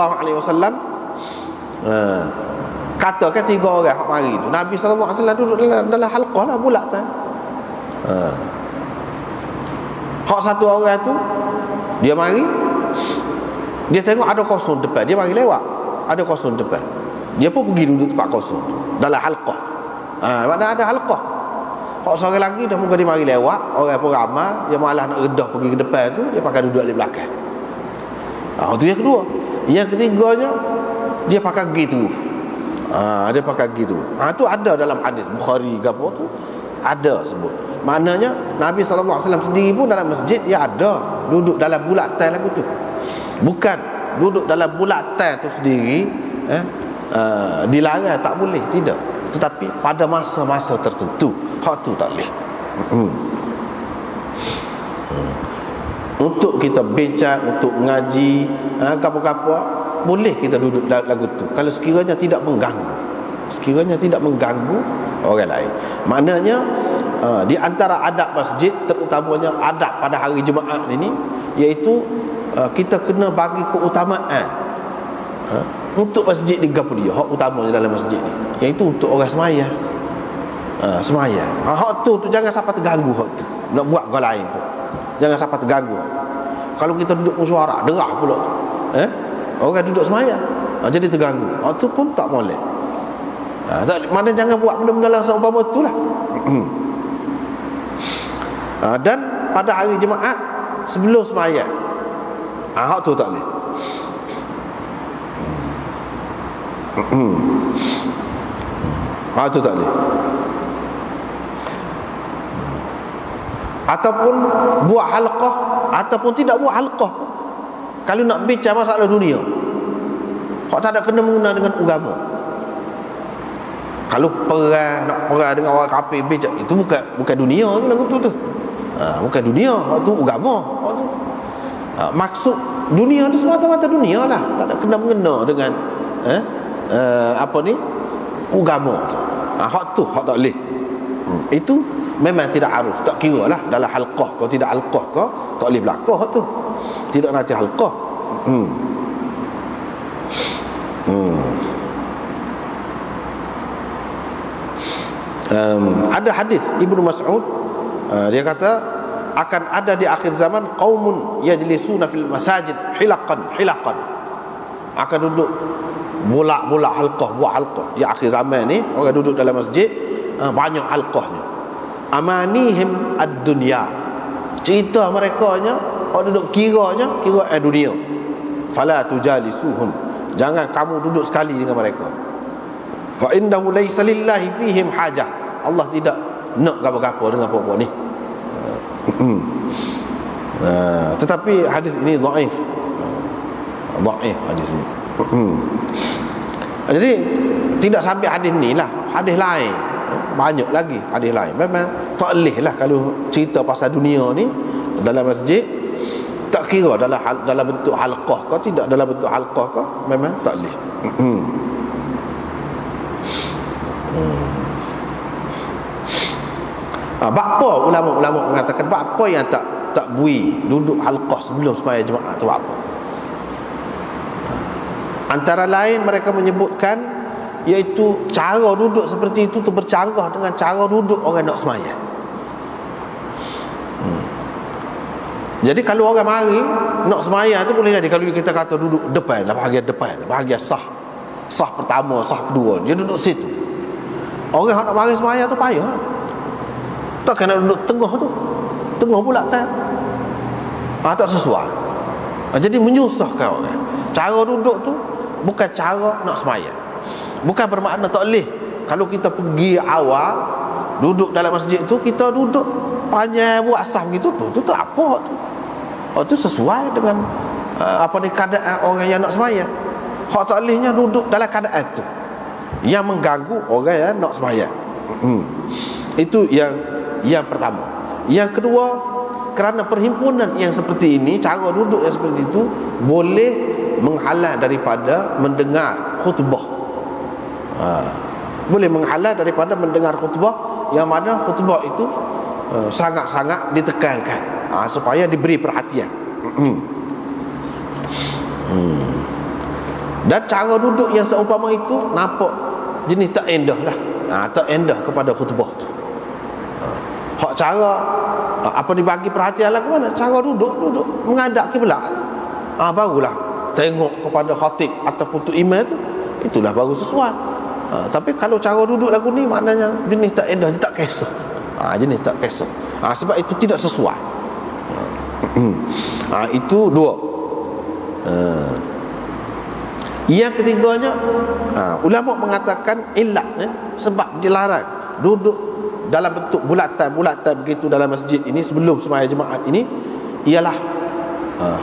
katakan 3 orang hak mari tu, Nabi SAW duduk dalam halqah lah, bulat tu. Hak satu orang tu dia mari, dia tengok ada kosong depan, dia mari lewat, ada kosong depan, dia pun pergi duduk tempat kosong dalam halqah. Mana ada halqah. Hak seorang lagi dah muka dia mari lewat, orang pun ramai, dia malah nak redah pergi ke depan tu, dia pakai duduk di belakang. Itu yang kedua. Yang ketiganya, dia pakai gitu. Dia pakai gitu. Tu ada dalam hadis Bukhari ke apa tu, ada sebut. Maknanya Nabi SAW sendiri pun dalam masjid dia ada duduk dalam bulatan lagu tu. Bukan duduk dalam bulatan tu sendiri dilarang, tak boleh, tidak. Tetapi pada masa-masa tertentu, hak tu tak boleh. Untuk kita bincang, untuk mengaji, apa-apa, boleh kita duduk lagu tu kalau sekiranya tidak mengganggu. Sekiranya tidak mengganggu orang lain. Maknanya di antara adab masjid, terutamanya adab pada hari Jumaat ini, iaitu kita kena bagi keutamaan untuk masjid di gapo dia, hak utamanya dalam masjid ni, iaitu untuk orang sembahyang. Sembahyang. Hak tu jangan sampai terganggu hak tu. Nak buat orang lain pun jangan sampai terganggu. Kalau kita duduk bersuara, derah pula. Orang duduk sembahyang, jadi terganggu. Hak tu pun tak boleh. Mana jangan buat benda-benda dalam seumpama itulah. Dan pada hari Jumaat sebelum sembahyang, hak tu tak boleh. Itu tak boleh. Ataupun buat halqah, ataupun tidak buat halqah. Kalau nak bincang masalah dunia, hak tak ada kena mengena dengan agama. Kalau nak perang dengan orang kafir, bincang, itu bukan dunia tu. Bukan dunia, hak tu agama. Hak tu maksud dunia tu semata-mata dunia lah, tak ada kena mengena dengan agama tu. Hak tu hak tak boleh. Itu memang tidak harus, tak kira lah dalam halqah ke tidak halqah ke, tak boleh berlaku hak tu. Tidak nanti halqah. Ada hadis Ibnu Mas'ud, dia kata akan ada di akhir zaman qaumun yajlisuna fil masajid hilaqan, akan duduk bulak halqah, buat halqah. Di akhir zaman ni orang duduk dalam masjid banyak halqahnya. Amanihim ad-dunya, cerita merekanya, orang duduk kira dunia. Fala tujalisuhum, jangan kamu duduk sekali dengan mereka. Fa innahu laysa lillahi fihim hajah, Allah tidak nak gapo-gapo dengan puak-puak ni. Tetapi hadis ini dhaif hadis ini. Jadi tidak sampai hadis ni lah, hadis lain banyak lagi, hadis lain memang tak boleh lah. Kalau cerita pasal dunia ni dalam masjid, tak kira dalam bentuk halqah ke tidak dalam bentuk halqah ke, memang tak boleh. Apa ulama mengatakan apa yang tak bui duduk halqah sebelum sembahyang Jumaat tu apa? Antara lain mereka menyebutkan iaitu cara duduk seperti itu tu bercanggah dengan cara duduk orang nak sembahyang. Jadi kalau orang mari nak sembahyang tu boleh jadi, kalau kita kata duduk depan, bahagian depan, bahagian sah pertama, sah kedua, dia duduk situ. Orang nak mari sembahyang tu payah. Tak kena duduk tengah pula tak. Tak sesuai. Jadi menyusahkan orang. Cara duduk tu bukan cara nak sembahyang. Bukan bermakna tak boleh. Kalau kita pergi awal duduk dalam masjid tu, kita duduk panjang buat sah begitu tu tak apa tu. Tu sesuai dengan keadaan orang yang nak sembahyang. Hak tak bolehnya duduk dalam keadaan tu yang mengganggu orang yang nak sembahyang. Itu yang pertama. Yang kedua, kerana perhimpunan yang seperti ini, cara duduk yang seperti itu boleh menghalang daripada mendengar khutbah. Boleh menghalang daripada mendengar khutbah, yang mana khutbah itu sangat-sangat ditekankan, supaya diberi perhatian. Dan cara duduk yang seumpama itu nampak jenis tak endah lah, tak endah kepada khutbah tu. Hak cara apa dibagi perhatian lah ke mana? Cara duduk menghadap kiblat. Barulah tengok kepada khatib ataupun tu imam tu, itulah baru sesuai. Tapi kalau cara duduk lagu ni maknanya jenis tak endah, dia tak kisah. Jenis tak kisah. Sebab itu tidak sesuai. Itu dua. Yang ketiganya, ulama mengatakan ilat, sebab dilarang duduk dalam bentuk bulatan begitu dalam masjid ini sebelum sembahyang Jumaat ini, ialah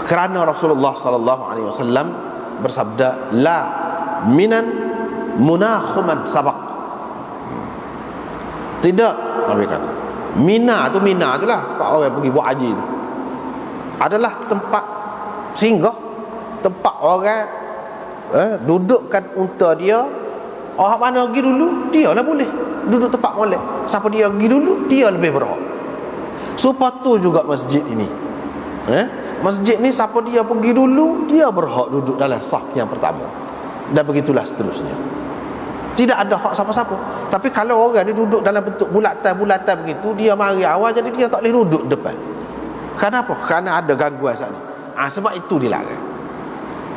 kerana Rasulullah sallallahu alaihi wasallam bersabda, la minan munakhuman sabaq. Tidak, Nabi kata, Mina tu lah tempat orang pergi buat haji tu, adalah tempat singgah, tempat orang dudukkan unta dia. Orang mana pergi dulu, dia lah boleh duduk tempat molek. Siapa dia pergi dulu, dia lebih berhak. Sepatu juga masjid ini, masjid ni siapa dia pergi dulu, dia berhak duduk dalam saf yang pertama. Dan begitulah seterusnya. Tidak ada hak siapa-siapa. Tapi kalau orang dia duduk dalam bentuk bulatan begitu, dia mari awal, jadi dia tak boleh duduk depan. Kenapa? Kerana ada gangguan sana. Sebab itu dilarang.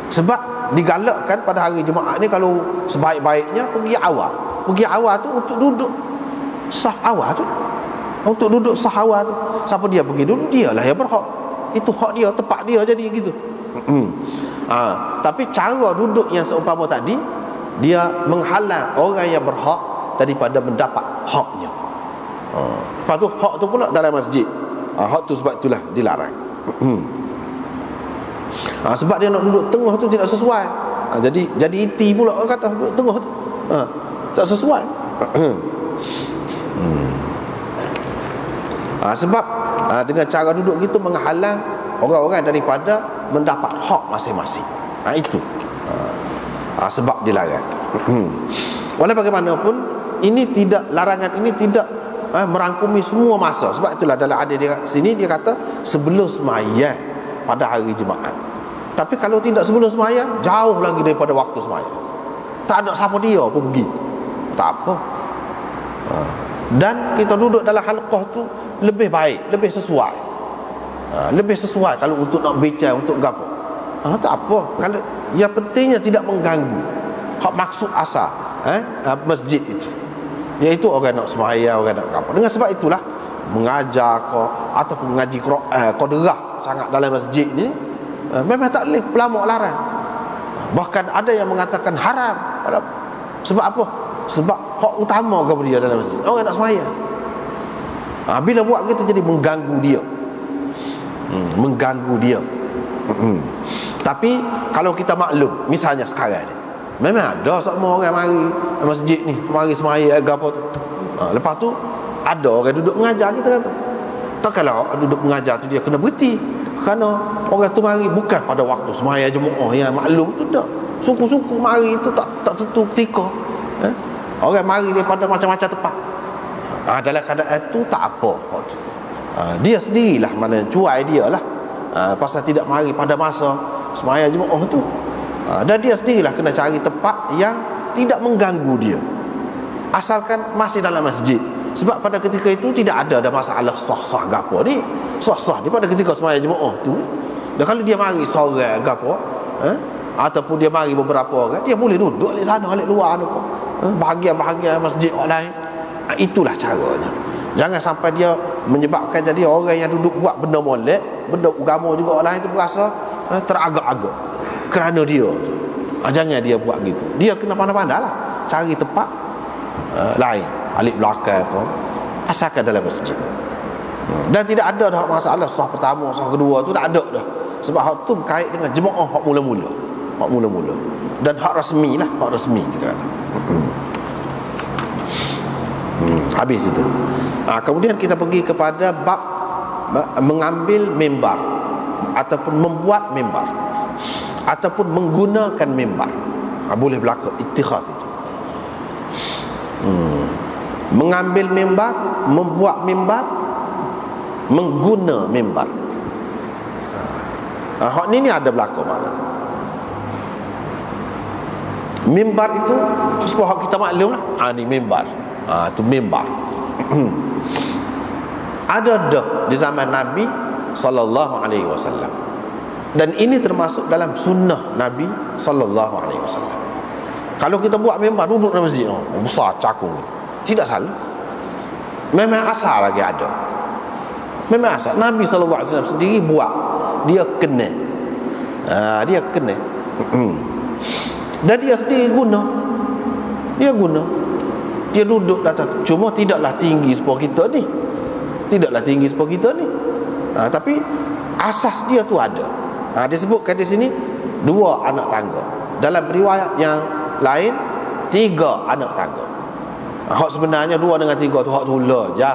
Sebab digalakkan pada hari Jumaat ni, kalau sebaik-baiknya pergi awal. Pergi awal tu untuk duduk saf awal tu. Untuk duduk saf awal tu, siapa dia pergi dulu, dia lah yang berhak. Itu hak dia, tempat dia, jadi gitu. Tapi cara duduk yang seumpama tadi, dia menghalang orang yang berhak daripada mendapat haknya. Lepas tu hak tu pula dalam masjid. Hak tu sebab itulah dilarang. Sebab dia nak duduk tengah tu tidak sesuai. Jadi iti pula orang kata duduk tengah tu tak sesuai. Sebab dengan cara duduk gitu menghalang orang-orang daripada mendapat hak masing-masing. Itu sebab dilarang. Walau bagaimanapun, ini tidak, larangan ini tidak merangkumi semua masa. Sebab itulah dalam hadis di sini dia kata sebelum sembahyang pada hari Jumaat. Tapi kalau tidak sebelum sembahyang, jauh lagi daripada waktu sembahyang, tak ada siapa dia pun pergi, tak apa. Dan kita duduk dalam halqah tu lebih baik, lebih sesuai. Lebih sesuai kalau untuk nak bincang, untuk gapo. Tak apa. Kalau yang pentingnya tidak mengganggu hak maksud asal masjid itu, iaitu orang nak sembahyang, orang nak gapo. Dengan sebab itulah mengajar ataupun mengaji Quran qadrah sangat dalam masjid ni memang tak boleh, ulama larang. Bahkan ada yang mengatakan haram. Sebab apa? Sebab hak utama kepada dia dalam masjid, orang nak sembahyang. Bila buat gitu jadi mengganggu dia. Mengganggu dia. Tapi kalau kita maklum, misalnya sekarang ni memang ada semua orang mari masjid ni, mari sembahyang ke apa tu. Lepas tu ada orang duduk mengajar, kita kata takkanlah duduk mengajar tu dia kena berhenti kerana orang tu mari bukan pada waktu sembahyang Jumaat yang maklum tu. Tak, suku-suku mari tu tak tentu ketika. Orang mari daripada macam-macam tempat. Dalam keadaan tu tak apa. Dia sendirilah mana cuai dia lah, pasal tidak mari pada masa sembahyang Jumaat tu. Dan dia sendirilah kena cari tempat yang tidak mengganggu dia, asalkan masih dalam masjid. Sebab pada ketika itu tidak ada masalah sah-sah gapo ni. Sah-sah dia pada ketika sembahyang Jumaat tu. Dan kalau dia mari seorang gapo, ataupun dia mari beberapa orang, dia boleh duduk di sana, di luar tu, bahagian-bahagian masjid orang lain. Itulah caranya. Jangan sampai dia menyebabkan jadi orang yang duduk buat benda molek, benda agama juga orang lain tu berasa teragak-agak kerana dia tu. Jangan dia buat gitu. Dia kena pandai-pandai lah cari tempat lain, alik belakang apa, asalkan dalam masjid. Dan tidak ada dah masalah sah pertama, sah kedua tu tak ada dah. Sebab hak tu berkait dengan jemaah hak mula-mula. Hak mula-mula. Dan hak rasmi lah, hak rasmi kita kata. Habis itu. Kemudian kita pergi kepada bab mengambil mimbar ataupun membuat mimbar ataupun menggunakan mimbar. Boleh berlaku ittikhaz itu. Mengambil mimbar, membuat mimbar, mengguna mimbar. Hak ni ada berlaku mana? Mimbar itu sebab hak kita maklum lah. Ni mimbar. Itu mimbar. Ada dah di zaman Nabi sallallahu alaihi wasallam. Dan ini termasuk dalam sunnah Nabi sallallahu alaihi wasallam. Kalau kita buat mimbar duduk dalam masjid, besar cakung, tidak salah. Memang asal lagi ada. Memang asal. Nabi sallallahu alaihi wasallam sendiri buat, dia kena. Dia kena. Dan dia sendiri guna. Dia guna. Dia duduk atas. Cuma tidaklah tinggi seperti kita ni. Tidaklah tinggi seperti kita ni. Tapi asas dia tu ada. Disebutkan di sini 2 anak tangga. Dalam riwayat yang lain 3 anak tangga. Hak sebenarnya 2 dengan 3 tu hak tula je.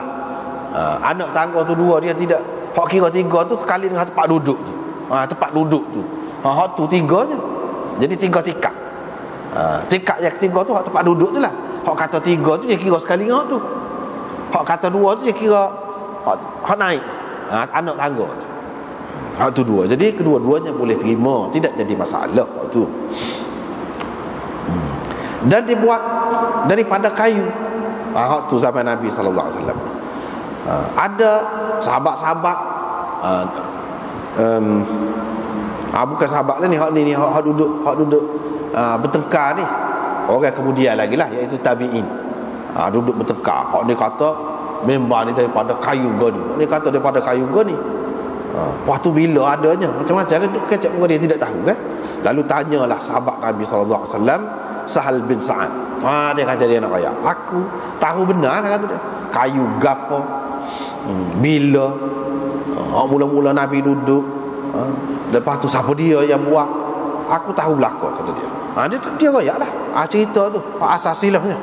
Anak tangga tu 2, dia tidak. Hak kira 3 tu sekali dengan tempat duduk tu. Tempat duduk tu. Hak tu 3 je. Jadi 3 tikar. Tikar yang ketiga tu hak tempat duduk tu lah. Hak kata 3 tu dia kira sekali dengan hak tu. Hak kata 2 tu dia kira hak naik. Anak tangga tu. Hak tu 2. Jadi kedua-duanya boleh terima, tidak jadi masalah hak tu. Dan dibuat daripada kayu. Hak tu zaman Nabi sallallahu alaihi wasallam. Ada sahabat-sahabat bukan sahabat lah ni, hak ni hak duduk bertengkar ni. Orang kemudian lagi lah, iaitu tabi'in. Duduk bertengkar. Hak ni kata mimbar ni daripada kayu ke ni. Hak ni kata daripada kayu ke ni. Waktu bila adanya, macam-macam duduk kecap dia tidak tahu kan. Lalu tanyalah sahabat Nabi sallallahu alaihi wasallam, Sahal bin Sa'ad. Dia kata dia nak kaya. Aku tahu benar kata dia. Kayu gapo, bila mula-mula Nabi duduk, lepas tu siapa dia yang buat, aku tahu belakang kata dia. Dia royak lah cerita tu, asas silahnya.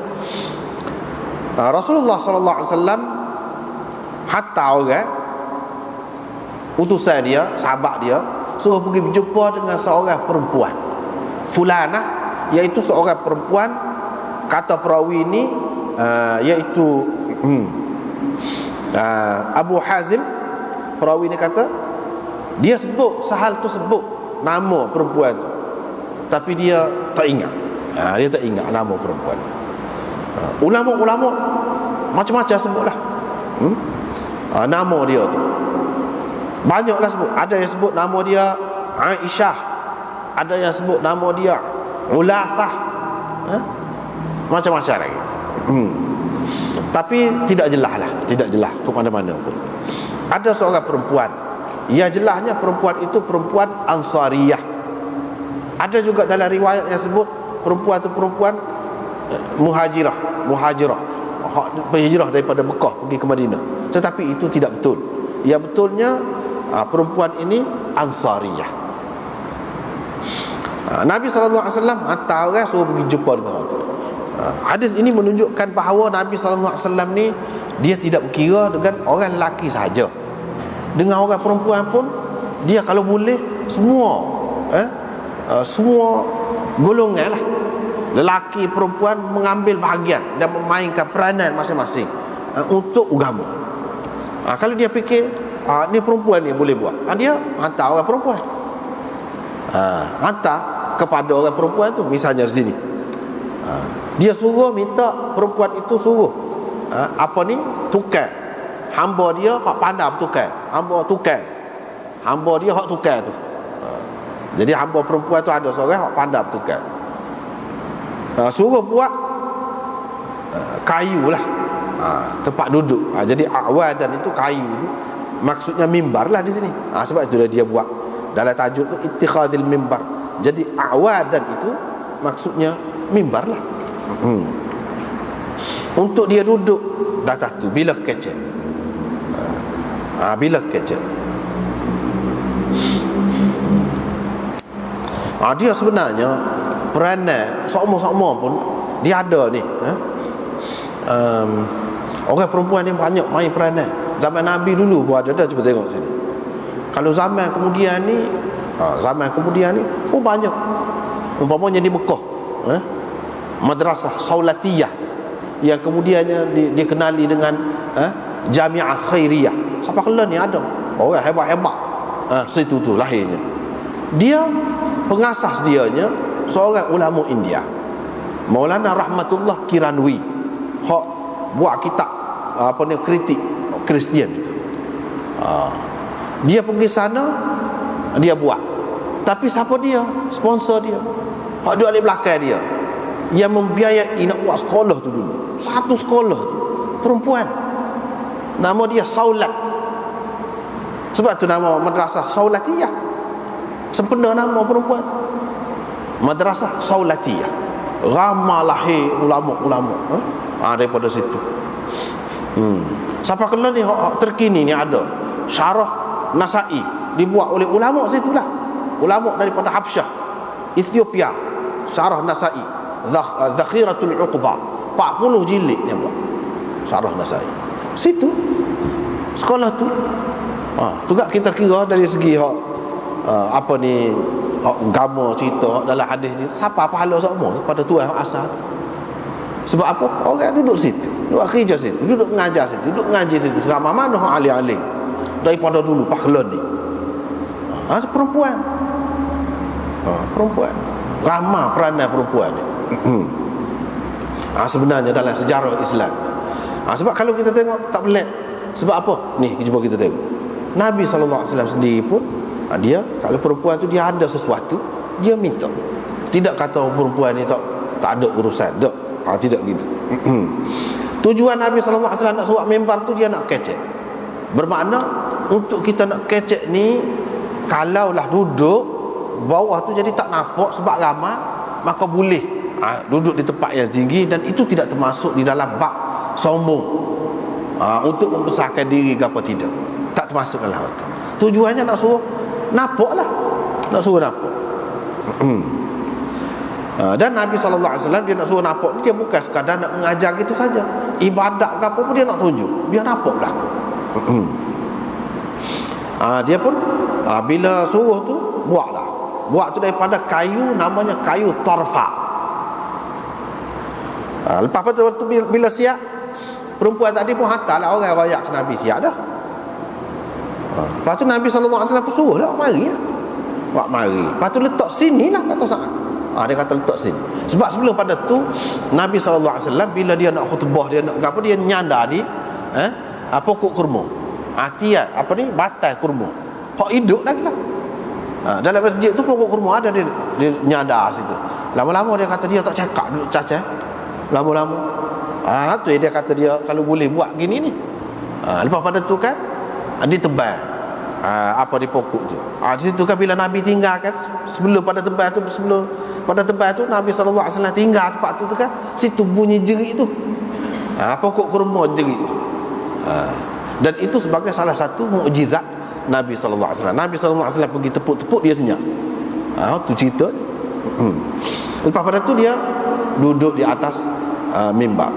Rasulullah sallallahu alaihi wasallam hatta orang utusan dia, sahabat dia, suruh pergi berjumpa dengan seorang perempuan fulanah, iaitu seorang perempuan. Kata perawi ni iaitu Abu Hazim, perawi ni kata dia sebut, Sahal tu sebut nama perempuan tu, tapi dia tak ingat. Dia tak ingat nama perempuan. Ulama-ulama macam-macam sebutlah nama dia tu. Banyaklah sebut. Ada yang sebut nama dia Aisyah, ada yang sebut nama dia Ulathah, macam-macam lagi. Tapi tidak jelas lah, tidak jelas ke mana-mana pun. Ada seorang perempuan, yang jelasnya perempuan itu perempuan Ansariyah. Ada juga dalam riwayat yang sebut perempuan itu perempuan Muhajirah, berhijrah daripada Mekah pergi ke Madinah. Tetapi itu tidak betul. Yang betulnya perempuan ini Ansariyah. Nabi SAW hantar orang suruh pergi jumpa dengan orang tu. Hadis ini menunjukkan bahawa Nabi SAW ni dia tidak berkira dengan orang lelaki sahaja. Dengan orang perempuan pun dia kalau boleh semua semua golongan lah, lelaki perempuan mengambil bahagian dan memainkan peranan masing-masing untuk agama. Kalau dia fikir ni perempuan ni boleh buat, dia hantar orang perempuan, hantar kepada orang perempuan tu. Misalnya di sini dia suruh minta perempuan itu suruh tukar hamba dia hak pandai bertukar, hamba dia hak tukar tu. Jadi hamba perempuan tu ada seorang hak pandai bertukar, suruh buat kayu lah tempat duduk. Jadi awadan itu kayu tu, maksudnya mimbar lah di sini. Sebab itulah dia buat dalam tajuk tu ittikhadil mimbar. Jadi awadan itu maksudnya mimbar lah. Untuk dia duduk di atas tu bila kecil. Bila kecil. Dia sebenarnya peranan sokmo-sokmo pun dia ada ni. Orang perempuan ni banyak main peranan. Zaman Nabi dulu pun ada. Cuba tengok sini. Kalau zaman kemudian ni banyak. Umpamanya di Mekah, madrasah Saulatiyah yang kemudiannya dikenali dengan Jamiah Khairiyah. Siapa kelah ni ada orang hebat-hebat. Situ tu lahirnya. Dia pengasas dianya seorang ulama India, Maulana Rahmatullah Kiranwi, hak buat kitab kritik Kristian. Dia pergi sana, dia buat. Tapi siapa dia? Sponsor dia, hak duduk di belakang dia, yang membiayai nak buat sekolah tu dulu. Satu sekolah tu perempuan, nama dia Saulat. Sebab tu nama madrasah Saulatiyah, sempena nama perempuan, madrasah Saulatiyah. Ramai lahir ulama-ulama daripada situ. Siapa kena ni terkini ni ada Syarah Nasai, dibuat oleh ulama situlah, ulama daripada Habsyah, Ethiopia. Syarah Nasai, Zakhiratul Uqba, 40 jilid dia buat Syarah Nasai. Situ sekolah tu. Juga kita kira dari segi agama cerita dalam hadis ni, siapa pahala semua pada Tuhan asal. Sebab apa? Orang duduk situ, duduk kerja situ, duduk mengajar situ, duduk ngaji situ. Seramai mana orang alim-alim daripada dulu pakhlan ni. Perempuan. Perempuan. Ramai peranan perempuan ni. Sebenarnya dalam sejarah Islam. Sebab kalau kita tengok tak pelik. Sebab apa? Ni cuba kita tengok. Nabi SAW sendiri pun dia, kalau perempuan tu dia ada sesuatu, dia minta. Tidak kata perempuan ni tak ada urusan. Tidak gitu. Tujuan Nabi SAW nak surat mimbar tu, dia nak kecek. Bermakna untuk kita nak kecek ni, kalaulah duduk bawah tu jadi tak nampak sebab lama, maka boleh duduk di tempat yang tinggi, dan itu tidak termasuk di dalam bab sombong untuk membesarkan diri ke apa tidak. Tak termasuk dalam itu. Tujuannya nak suruh nampak lah, nak suruh nampak. Dan Nabi SAW dia nak suruh nampak ni, dia bukan sekadar nak mengajar gitu saja. Ibadat ke apa pun dia nak tunjuk, biar nampak berlaku. Dia pun bila suruh tu buatlah. Buat tu daripada kayu, namanya kayu tarfa. Lepas tu bila siap, perempuan tadi pun hantarlah orang rayak ke Nabi, siap dah. Lepas tu Nabi SAW pun suruh lah, mari lah. Mari. Lepas tu letak sini lah, kata saat. Dia kata letak sini. Sebab sebelum pada tu Nabi SAW bila dia nak khutbah, dia nak apa, dia nyandar di pokok kurma. Batai kurma. Hak hidup lagi lah. Dalam masjid tu pokok kurma ada, dia nyandar situ. Lama-lama dia kata dia tak cakap, duduk cacah. Lama-lama tu dia kata dia kalau boleh buat gini ni. Lepas pada tu kan ditebal di pokok tu. Di situ kan bila Nabi tinggalkan, sebelum pada tebal tu Nabi SAW tinggal tempat tu kan, situ bunyi jerit tu. Pokok kurma jerit tu. Dan itu sebagai salah satu mukjizat Nabi SAW. Nabi SAW pergi tepuk-tepuk, dia senyap. Tu cerita. Lepas pada tu dia duduk di atas mimbar.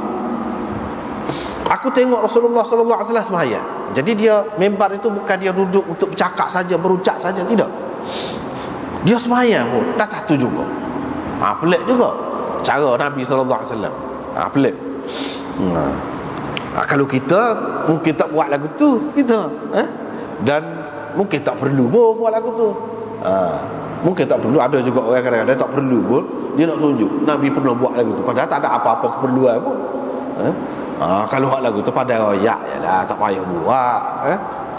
Aku tengok Rasulullah SAW sembahyang. Jadi dia mimbar itu bukan dia duduk untuk bercakap saja, berucap saja, tidak. Dia sembahyang pun dah tu juga. Pelik juga cara Nabi SAW. Pelik. Kalau kita mungkin tak buat lagu tu kita, dan mungkin tak perlu pun buat lagu tu. Mungkin tak perlu. Ada juga orang kadang-kadang tak perlu pun dia nak tunjuk Nabi pernah buat lagu tu, padahal tak ada apa-apa keperluan pun. Kalau buat lagu tu pada royak jelah, tak payah buat.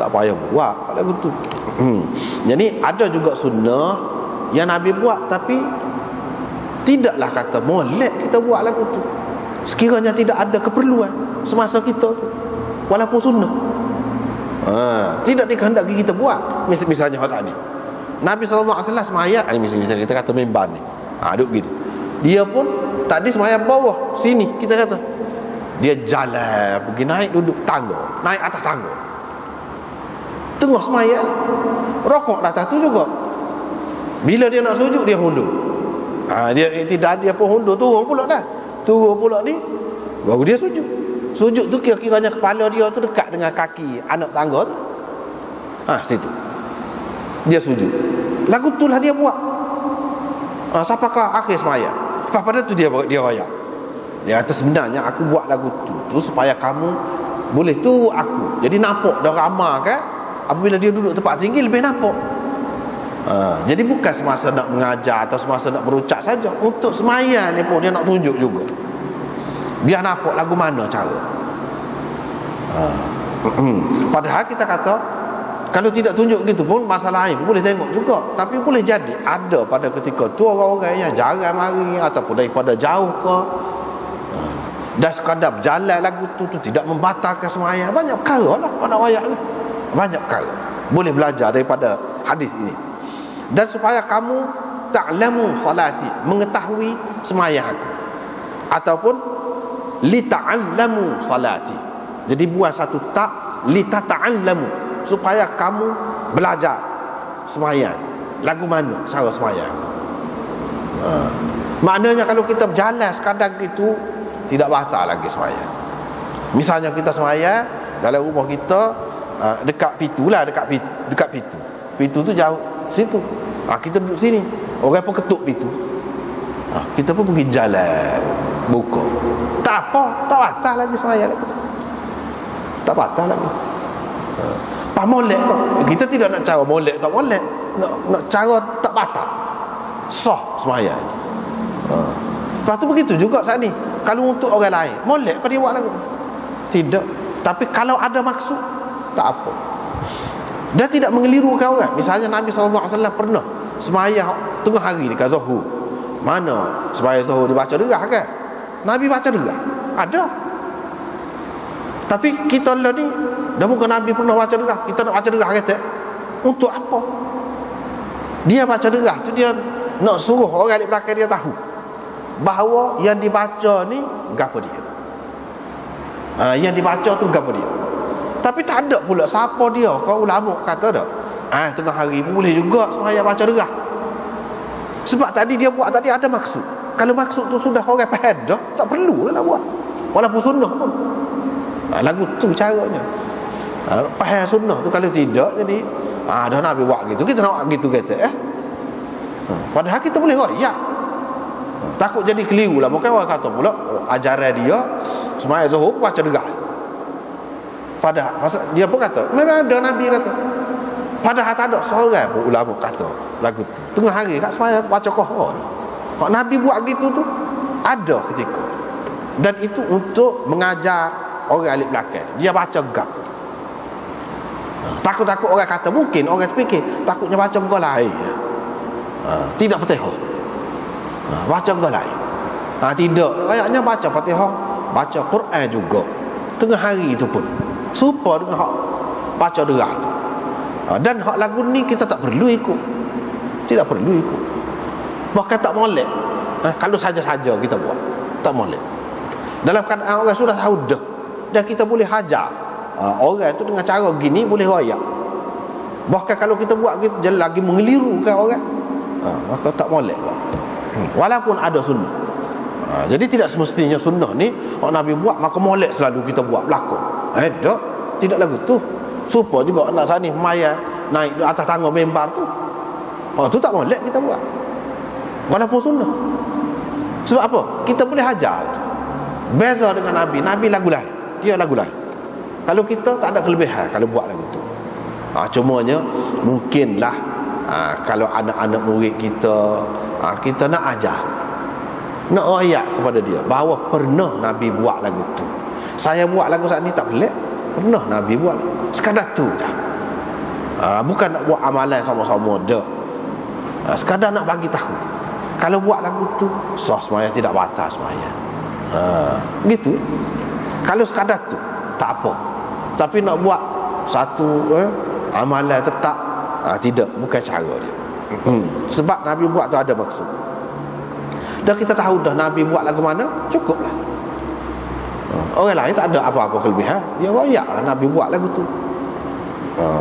Tak payah buat lagu tu. Jadi ada juga sunnah yang Nabi buat, tapi tidaklah kata molek kita buat lagu tu sekiranya tidak ada keperluan semasa kita tu, walaupun sunnah. Tidak dikehendaki kita buat. Misalnya hari ni Nabi SAW semayang, misalnya kita kata mimbar ni, duduk gini, dia pun tadi semayang bawah sini, kita kata dia jalan pergi naik, duduk tangga, naik atas tangga, tengah semayang, rokok atas tu juga. Bila dia nak sujud, dia hundur. Dia tidak, dia pun hundur, turun pula dah. Turun pula ni, baru dia sujud. Sujud tu kira-kiranya kepala dia tu dekat dengan kaki anak tangga tu. Situ dia sujud. Lagu tu lah dia buat. Siapakah akhir semaya? Pada tu dia royak. Dia kata sebenarnya aku buat lagu tu supaya kamu boleh tu aku. Jadi nampak dah ramah kan. Apabila dia duduk tempat tinggi lebih nampak. Jadi bukan semasa nak mengajar atau semasa nak berucap saja. Untuk semaya ni pun dia nak tunjuk juga. Biar nampak lagu mana cara. Padahal kita kata kalau tidak tunjuk gitu pun masalah lain boleh tengok juga. Tapi boleh jadi ada pada ketika tu orang-orang yang jarang mari ataupun daripada jauh ke, dah sekadar berjalan lagu tu tidak membatalkan sembahyang. Banyak perkara lah pada ayat ni. Banyak perkara boleh belajar daripada hadis ini. Dan supaya kamu ta'lamu salati, mengetahui sembahyang aku, ataupun lita'allamu salati. Jadi buat satu tak, litata'allamu, supaya kamu belajar sembahyang lagu mana cara sembahyang. Maknanya kalau kita berjalan sekadar gitu tidak batal lagi sembahyang. Misalnya kita sembahyang dalam rumah kita, dekat pintu lah, dekat pintu. Pintu tu jauh situ. Kita duduk sini, orang pun ketuk pintu. Kita pun pergi jalan buka. Tak apa, tak batal lagi sembahyang. Tak batal lagi. Pas molek tu, kita tidak nak cara molek tak molek, nak cara tak batal, sah sembahyang. Lepas tu begitu juga saat ni. Kalau untuk orang lain, molek kau dia buat lagu? Tidak. Tapi kalau ada maksud, tak apa. Dan tidak mengelirukan orang. Misalnya Nabi SAW pernah sembahyang tengah hari dekat Zuhur. Mana sembahyang Zuhur dia baca derah kan? Nabi baca derah. Ada. Tapi kita lah ni, dah bukan Nabi pernah baca derah, kita nak baca derah kata. Untuk apa? Dia baca derah tu dia nak suruh orang di belakang dia tahu bahawa yang dibaca ni gapo dia. Yang dibaca tu gapo dia. Tapi tak ada pula siapa dia. Kau ulama kata dah, tengah hari boleh juga sembahyang baca derah. Sebab tadi dia buat tadi ada maksud. Kalau maksud tu sudah orang faham dah, tak perlu lah buat. Walaupun sunnah pun. Lagu tu caranya. Faham sunnah tu, kalau tidak jadi dah Nabi buat gitu, kita nak buat gitu kata. Padahal kita boleh royak. Takut jadi keliru lah. Mungkin orang kata pula ajaran dia sembahyang Zuhur baca derah. Padahal dia pun kata memang ada Nabi kata. Padahal tak ada seorang pun ulama kata lagu tu tengah hari kat sembahyang baca Quran. Kalau Nabi buat gitu tu ada ketika. Dan itu untuk mengajar orang alik belakang. Dia baca gap. Takut-takut orang kata, mungkin orang terfikir takutnya baca gap lain. Tidak Fatihah. Baca gap lain. Tidak. Kayaknya baca Fatihah, baca Quran juga. Tengah hari itu pun serupa dengan hak baca derah tu. Dan hak lagu ni kita tak perlu ikut. Tidak perlu ikut. Bahkan tak molek. Kalau saja-saja kita buat, tak molek. Dalam keadaan orang sudah tahu dah, dan kita boleh hajar orang tu dengan cara gini, boleh royak. Bahkan kalau kita buat gitu jadi lagi mengelirukan orang, maka tak molek lah. Walaupun ada sunnah. Jadi tidak semestinya sunnah ni Nabi buat maka molek selalu kita buat berlaku. Tak, tidak lagu tu. Supaya juga nak sani maya naik atas tangga mimbar tu. Tu tak molek kita buat. Walaupun sunnah. Sebab apa? Kita boleh hajar. Beza dengan Nabi. Nabi lagu lain, dia lagu lain. Kalau kita tak ada kelebihan kalau buat lagu tu. Cumanya mungkinlah kalau anak-anak murid kita, kita nak ajar, nak royak kepada dia bahawa pernah Nabi buat lagu tu. Saya buat lagu saat ni tak pelik, pernah Nabi buat. Sekadar tu dah. Bukan nak buat amalan sama-sama dah. Sekadar nak bagi tahu kalau buat lagu tu sah sembahyang, tidak batal sembahyang. Gitu. Kalau sekadar tu tak apa. Tapi nak buat satu amalan tetap, tidak, bukan cara dia. Sebab Nabi buat tu ada maksud. Dan kita tahu dah Nabi buat lagu mana, cukuplah. Orang lain tak ada apa-apa kelebihan, dia royak lah Nabi buat lagu tu.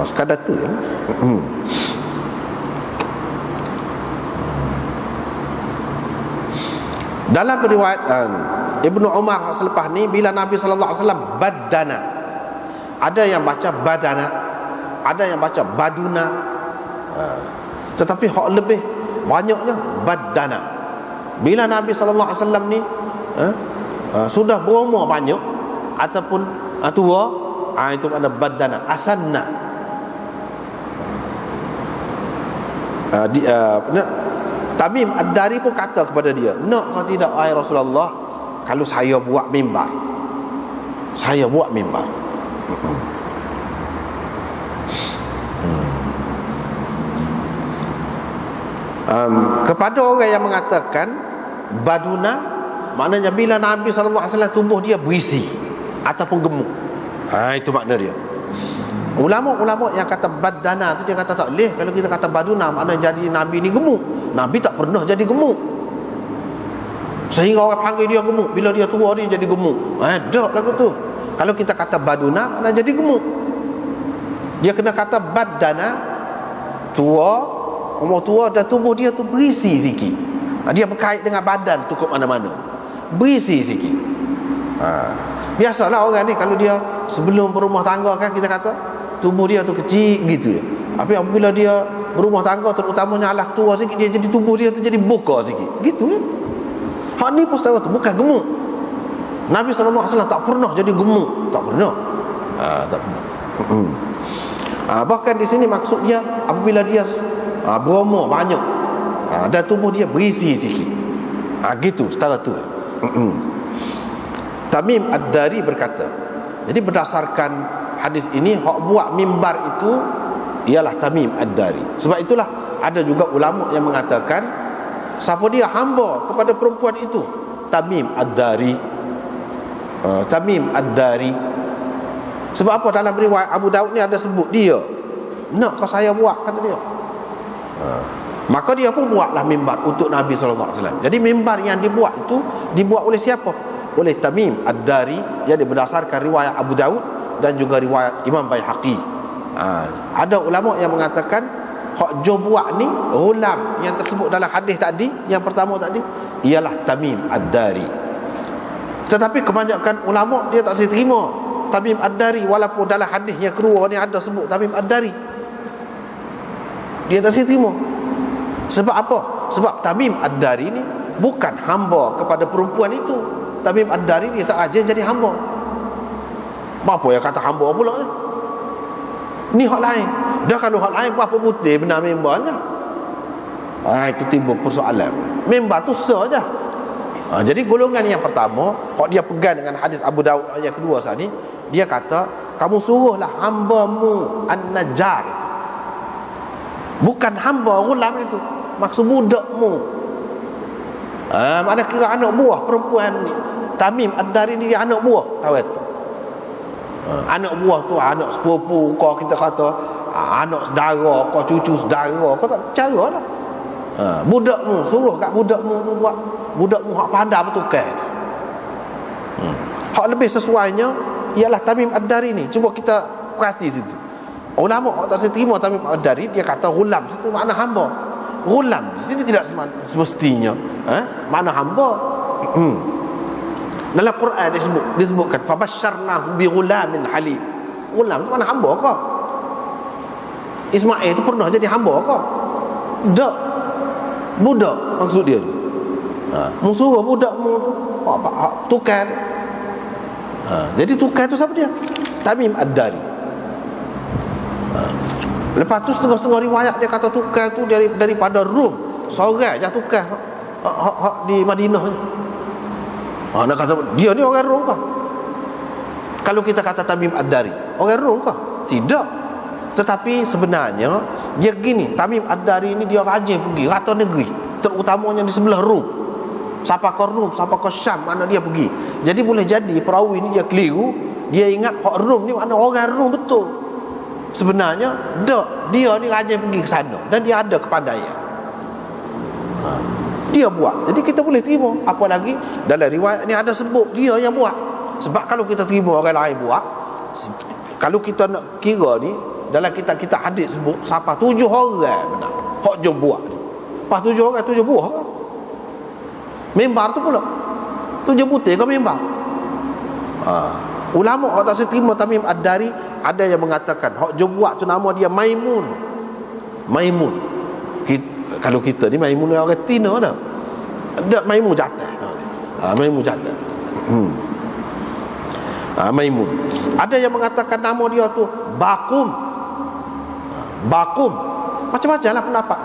Sekadar tu ya. Dalam periwayatan Ibnu Umar selepas ni, bila Nabi sallallahu alaihi wasallam badana, ada yang baca badana, ada yang baca baduna, tetapi hak lebih banyaknya badana. Bila Nabi sallallahu alaihi wasallam ni sudah berumur banyak ataupun tua, itu ada badana, asanna. Tamim Ad-Dari pun kata kepada dia, nak kau tidak wahai Rasulullah, kalau saya buat mimbar, saya buat mimbar. Kepada orang yang mengatakan baduna, maknanya bila Nabi SAW tubuh dia berisi ataupun gemuk, itu makna dia. Ulama-ulama yang kata badana tu, dia kata tak boleh kalau kita kata baduna, maknanya jadi Nabi ni gemuk. Nabi tak pernah jadi gemuk sehingga orang panggil dia gemuk. Bila dia tua dia jadi gemuk, tak lagu tu. Kalau kita kata baduna, maknanya jadi gemuk. Dia kena kata badana, tua, umur tua, dan tubuh dia tu berisi sikit. Dia berkait dengan badan tu ke mana-mana, berisi sikit. Biasalah orang ni kalau dia sebelum berumah tangga kan, kita kata tubuh dia tu kecil gitu ya. Tapi apabila dia berumah tangga, terutamanya alah tua sikit, dia jadi tubuh dia tu jadi buka sikit gitu ya. Hak ni pun setara tu, bukan gemuk. Nabi SAW tak pernah jadi gemuk, tak pernah. Tak pernah. Bahkan di sini maksudnya apabila dia berumur banyak, dan tubuh dia berisi sikit, gitu, setara tu. Tamim Ad-Dari berkata, jadi berdasarkan hadis ini, hak buat mimbar itu ialah Tamim Ad-Dari. Sebab itulah ada juga ulama yang mengatakan siapa dia hamba kepada perempuan itu, Tamim Ad-Dari. Tamim Ad-Dari. Sebab apa? Dalam riwayat Abu Daud ni ada sebut dia, nak kau saya buat, kata dia. Maka dia pun buatlah mimbar untuk Nabi SAW. Jadi mimbar yang dibuat itu dibuat oleh siapa? Oleh Tamim Ad-Dari, yang berdasarkan riwayat Abu Daud dan juga riwayat Imam Baihaqi. Ada ulama yang mengatakan hak jo buat ni, ghulam yang tersebut dalam hadis tadi, yang pertama tadi, ialah Tamim Ad-Dari. Tetapi kebanyakan ulama dia tak terima Tamim Ad-Dari, walaupun dalam hadis yang kedua ni ada sebut Tamim Ad-Dari. Dia tak terima. Sebab apa? Sebab Tamim Ad-Dari ni bukan hamba kepada perempuan itu. Tamim Ad-Dari dia tak aja jadi hamba. Apa yang kata hamba pula ni? Ni hak lain. Dah kalau hak lain, apa putih benar membernya? Itu timbul persoalan. Member tu saja. Jadi golongan yang pertama, hak dia pegang dengan hadis Abu Daud yang kedua tadi, dia kata kamu suruhlah hamba-Mu An-Najjar, bukan hamba ghulam itu, maksud budak-Mu. Mana kira anak buah perempuan ni. Tamim Ad-Dari ni dia anak buah tahu tu. Anak buah tu anak sepupu kau, kita kata anak saudara kau, cucu saudara kau, tak cara lah. Budak-Mu, suruh kat budak-Mu tu buat. Budak-Mu hak pandai betul kan. Hak lebih sesuainya ialah Tamim Ad-Dari ni. Cuba kita perhati situ. Ulama hak tak terima Tamim Ad-Dari, dia kata ghulam, situ makna hamba. Ghulam di sini tidak semestinya makna hamba. Dalam Quran disebutkan fabasyarnahu bi ghulamin halim. Ghulam itu mana hamba ke? Ismail itu pernah jadi hamba ke? Tak. Budak maksud dia. Musuh budak-Mu tu tukar. Jadi tukar tu siapa dia? Tamim Ad-Dari. Lepas tu setengah-setengah riwayat dia kata tukar tu daripada Rum. Seorang je tukar di Madinah ni. Nak kata dia ni orang Rom kah? Kalau kita kata Tamim Ad-Dari, orang Rom kah? Tidak. Tetapi sebenarnya dia gini, Tamim Ad-Dari ni dia rajin pergi rata negeri, terutamanya di sebelah Rom. Siapa ke Rom, siapa ke Syam, mana dia pergi. Jadi boleh jadi perawi ni dia keliru, dia ingat hak Rom ni mana orang Rom betul. Sebenarnya dia ni rajin pergi ke sana dan dia ada kepandaian. Dia buat. Jadi kita boleh terima. Apa lagi dalam riwayat ni ada sebut dia yang buat. Sebab kalau kita terima orang lain buat, kalau kita nak kira ni dalam kita hadis sebut siapa 7 orang benar hak jom buat. Pas 7 orang 7 buah kan? Mimbar tu pula, tu je putih ke mimbar. Ulama orang tak seterima Tamim Ad-Dari. Ada yang mengatakan hak je buat tu nama dia Maimun. Maimun. Kalau kita ni Maimun orang Tina dah. Ada Maimun jatah. Maimun jatah. Maimun. Ada yang mengatakan nama dia tu Bakum. Bakum. Macam-macam lah pendapat.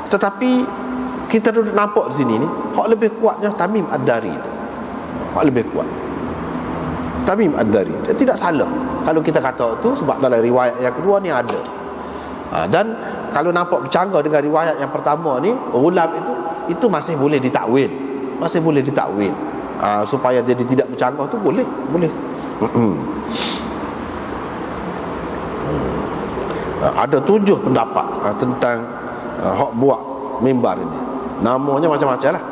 Tetapi kita duduk nampak di sini ni, hak lebih kuatnya Tamim Ad-Dari tu. Hak lebih kuat Tamim Ad-Dari. Tidak salah kalau kita kata tu, sebab dalam riwayat yang kedua ni ada. Dan kalau nampak bercanggah dengan riwayat yang pertama ni, Ghulam itu masih boleh ditakwil. Masih boleh ditakwil. Supaya jadi tidak bercanggah tu boleh. Ada 7 pendapat tentang hak buat mimbar ini. Namanya macam-macam lah.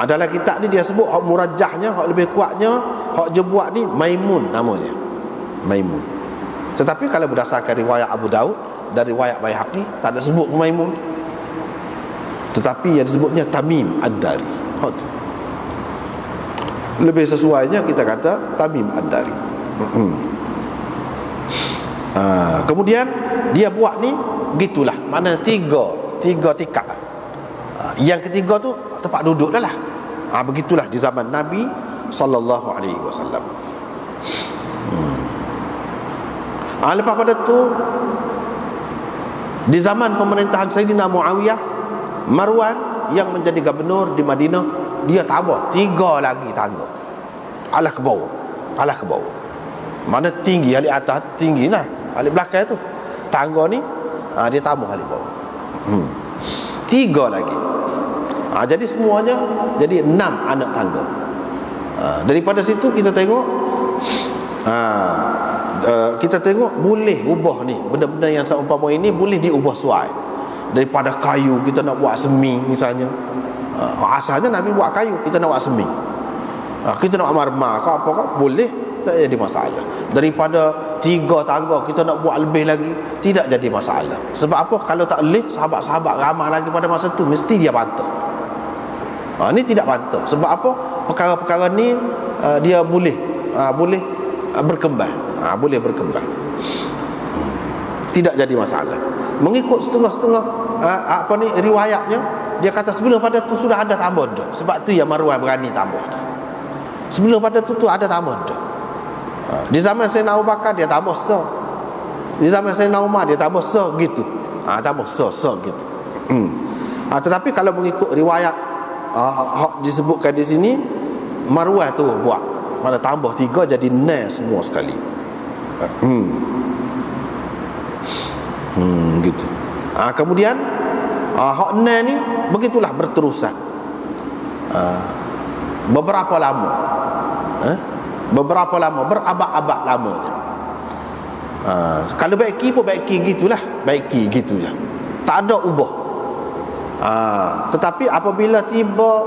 Dalam kitab ni dia sebut hak murajahnya, hak lebih kuatnya, hak je buat ni Maimun namanya. Maimun. Tetapi kalau berdasarkan riwayat Abu Daud dan riwayat Baihaqi, tak ada sebut Maimun. Tetapi yang disebutnya Tamim Ad-Dari. Lebih sesuainya kita kata Tamim Ad-Dari. Kemudian dia buat ni begitulah. Mana tiga tingkat. Yang ketiga tu tempat duduk dah lah. Begitulah di zaman Nabi sallallahu alaihi wasallam. Lepas pada tu, di zaman pemerintahan Sayyidina Muawiyah, Marwan yang menjadi gubernur di Madinah, dia tambah 3 lagi tangga. Alah ke bawah. Mana tinggi, alik atas tinggi lah, alik belakang tu. Tangga ni dia tambah alik bawah. 3 lagi. Jadi semuanya jadi 6 anak tangga. Daripada situ kita tengok boleh ubah ni, benda-benda yang seumpama ini boleh diubah suai. Daripada kayu kita nak buat semi misalnya. Asalnya Nabi buat kayu, kita nak buat semi. Kita nak marmar ke apa ke, boleh, tak jadi masalah. Daripada 3 tangga kita nak buat lebih lagi, tidak jadi masalah. Sebab apa? Kalau tak boleh, sahabat-sahabat ramai lagi pada masa tu, mesti dia bantah. Ni tidak bantah. Sebab apa? Perkara-perkara ni dia boleh berkembang. Boleh berkembang. Tidak jadi masalah. Mengikut setengah-setengah riwayatnya, dia kata sebelum pada tu sudah ada tambah dah. Sebab tu yang Marwan berani tambah tu. Sebelum pada tu ada tambah dah. Di zaman Sayyidina Abu Bakar dia tambah se. Di zaman Sayyidina Umar dia tambah se gitu. Tambah se gitu. Tetapi kalau mengikut riwayat disebutkan di sini, Marwan tu buat mana tambah 3 jadi 9 semua sekali. Gitu. Kemudian hak 9 ni begitulah berterusan. Beberapa lama. Berabad-abad lamanya. Kalau baiki pun baiki gitulah, baiki gitu je. Tak ada ubah. Tetapi apabila tiba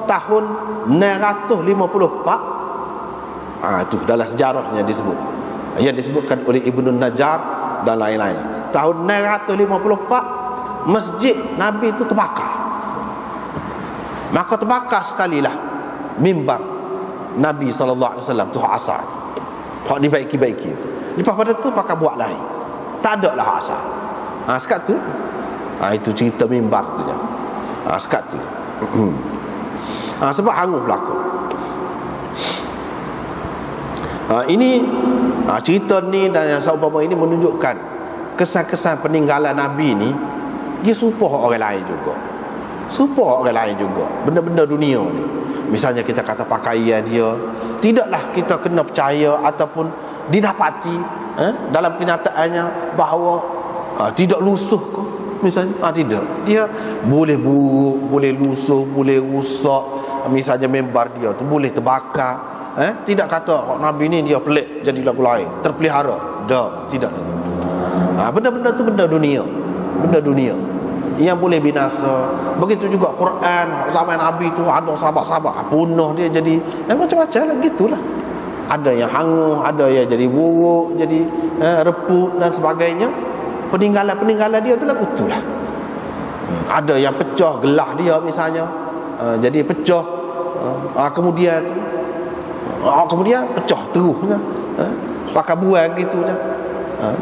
tahun 954, itu dalam sejarahnya disebut, yang disebutkan oleh Ibnu Najjar dan lain-lain. Tahun 954 masjid Nabi itu terbakar. Maka terbakar sekalilah mimbar Nabi SAW tu hak asal, hak dibaiki-baiki. Lepas pada tu pakai buat lain, tak ada lah hak asal. Sekat tu itu cerita mimbar tu je. Sekat tu sebab hangus berlaku. Ini cerita ni dan yang seumpama ini menunjukkan kesan-kesan peninggalan Nabi ni. Dia serupa orang lain juga, benda-benda dunia ni. Misalnya kita kata pakaian dia, tidaklah kita kena percaya ataupun didapati dalam kenyataannya bahawa tidak lusuh ke misalnya. Tidak, dia boleh buruk, boleh lusuh, boleh rusak. Misalnya mimbar dia tu boleh terbakar. Tidak kata Nabi ni dia pelik jadi lagu lain, terpelihara. Tidak. Benda-benda tu benda dunia yang boleh binasa. Begitu juga Quran zaman Nabi tu ada sahabat-sahabat punah dia jadi macam-macam lah, gitulah. Ada yang hangus, ada yang jadi buruk, jadi reput dan sebagainya. Peninggalan dia tu lah utulah. Ada yang pecah gelah dia misalnya, jadi pecah, kemudian pecah terus pakai buang gitu dah.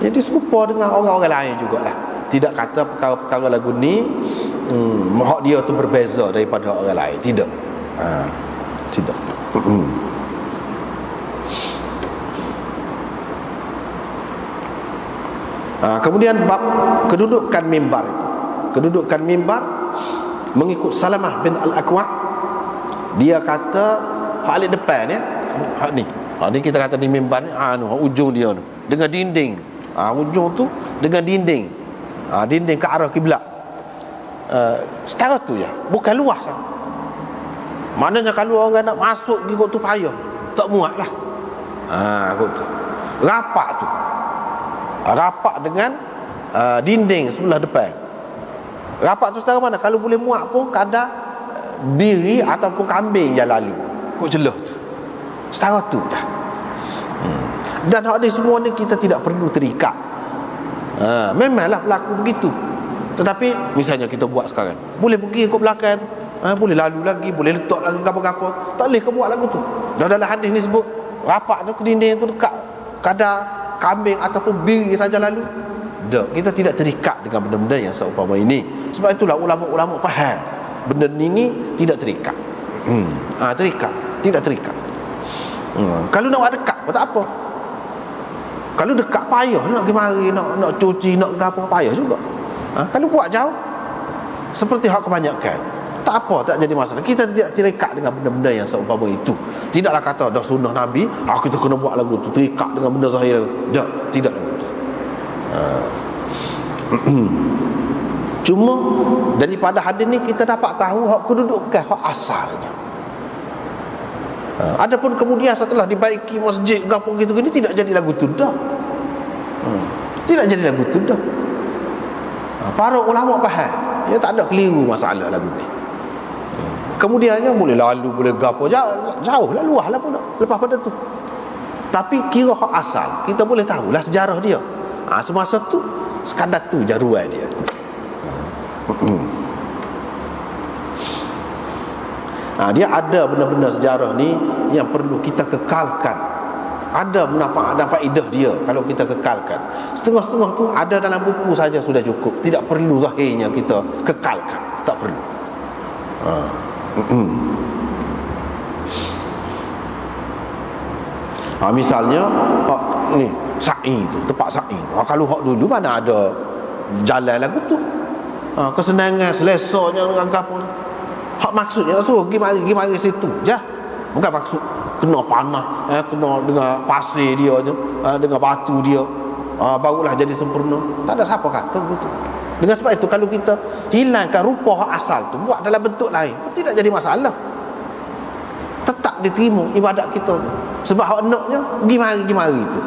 Jadi serupa dengan orang-orang lain jugalah. Tidak kata perkara-perkara lagu ni hak dia tu berbeza daripada orang lain. Tidak. Tidak. Kemudian bab kedudukan mimbar itu. Kedudukan mimbar mengikut Salamah bin Al-Aqwa. Dia kata hak depan ya. Hak ni kita kata di mimbar ni, ujung dia tu dengan dinding. Ujung tu dengan dinding. Dinding ke arah kiblat. Setara tu je, bukan luas sangat. Maknanya kalau orang nak masuk di kot tu payah, tak muat lah. Kot tu rapat tu, rapat dengan dinding sebelah depan. Rapat tu setara mana? Kalau boleh muat pun kadang biri ataupun kambing yang lalu kot celah tu. Setara tu dah. Dan hak ni semua ni kita tidak perlu terikat. Memanglah berlaku begitu. Tetapi misalnya kita buat sekarang, boleh pergi ke belakang tu, boleh lalu lagi, boleh letak lagi apa-apa. Tak boleh kau buat lagu tu. Dalam hadis ni sebut rapat tu ke dinding tu dekat kadar kambing ataupun biri saja lalu. Tak, kita tidak terikat dengan benda-benda yang seumpama ini. Sebab itulah ulama-ulama faham benda ini tidak terikat. Terikat, tidak terikat. Kalau nak buat dekat pun tak apa. Kalau dekat payah nak pergi mari, nak cuci, nak apa payah juga. Kalau buat jauh seperti hak kebanyakan, tak apa, tak jadi masalah. Kita tidak terikat dengan benda-benda yang seumpama itu. Tidaklah kata dah sunnah Nabi, kita kena buat lagu tu, terikat dengan benda zahir. Tidak lagu tu. Cuma daripada hadis ni kita dapat tahu hak kedudukan, hak asalnya. Adapun kemudian setelah dibaiki masjid gapo gitu gini, tidak jadi lagu tu dah. Tidak jadi lagu tu dah. Para ulama faham, ya tak ada keliru masalah lagu ni. Kemudiannya boleh lalu, boleh gapo, jauh lah, luah lah pun lepas pada tu. Tapi kira hak asal, kita boleh tahulah sejarah dia. Semasa tu sekadar tu jaruan dia. Dia ada benda-benda sejarah ni yang perlu kita kekalkan. Ada manfaat dan faedah dia kalau kita kekalkan. Setengah-setengah tu ada dalam buku saja sudah cukup. Tidak perlu zahirnya kita kekalkan. Tak perlu. Misalnya ni sa'i tu, tempat sa'i tu. Kalau hak dulu mana ada jalan lagu tu. Kesenangan, selesanya dengan apa ni. Hak maksudnya tak suruh pergi mari situ je. Bukan maksud kena panah, kena dengan pasir dia je, dengan batu dia, barulah jadi sempurna. Tak ada siapa kata begitu. Dengan sebab itu kalau kita hilangkan rupa hak asal tu, buat dalam bentuk lain, tidak jadi masalah. Tetap diterima ibadat kita. Sebab hak naknya pergi mari tu.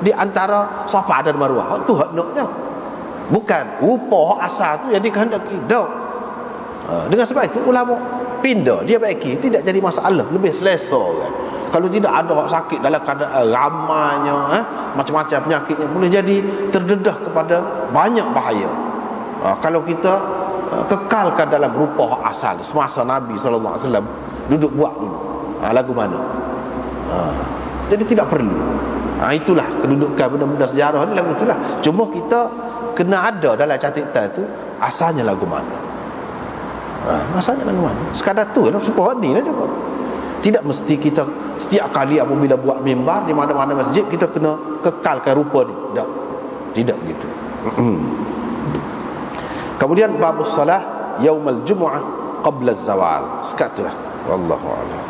Di antara Safa dan Marwah, hak tu hak naknya. Bukan rupa hak asal tu yang dikehendaki. Dengan sebab itu ulama pindah, dia baiki, tidak jadi masalah, lebih selesa kan. Kalau tidak ada hak sakit dalam keadaan ramainya, macam-macam penyakitnya, boleh jadi terdedah kepada banyak bahaya. Kalau kita kekalkan dalam rupa hak asal semasa Nabi SAW duduk buat dulu lagu mana. Jadi tidak perlu. Itulah kedudukan benda-benda sejarah ni, lagu itulah. Cuma kita kena ada dalam catatan tu asalnya lagu mana. Asalnya lagu mana. Sekadar tu lah, supaya ni lah juga. Tidak mesti kita setiap kali apabila buat mimbar di mana-mana masjid kita kena kekalkan rupa ni. Tidak begitu. Kemudian babus salah yaumal jumu'ah qabla az-zawal. Sekatulah. Wallahu a'lam.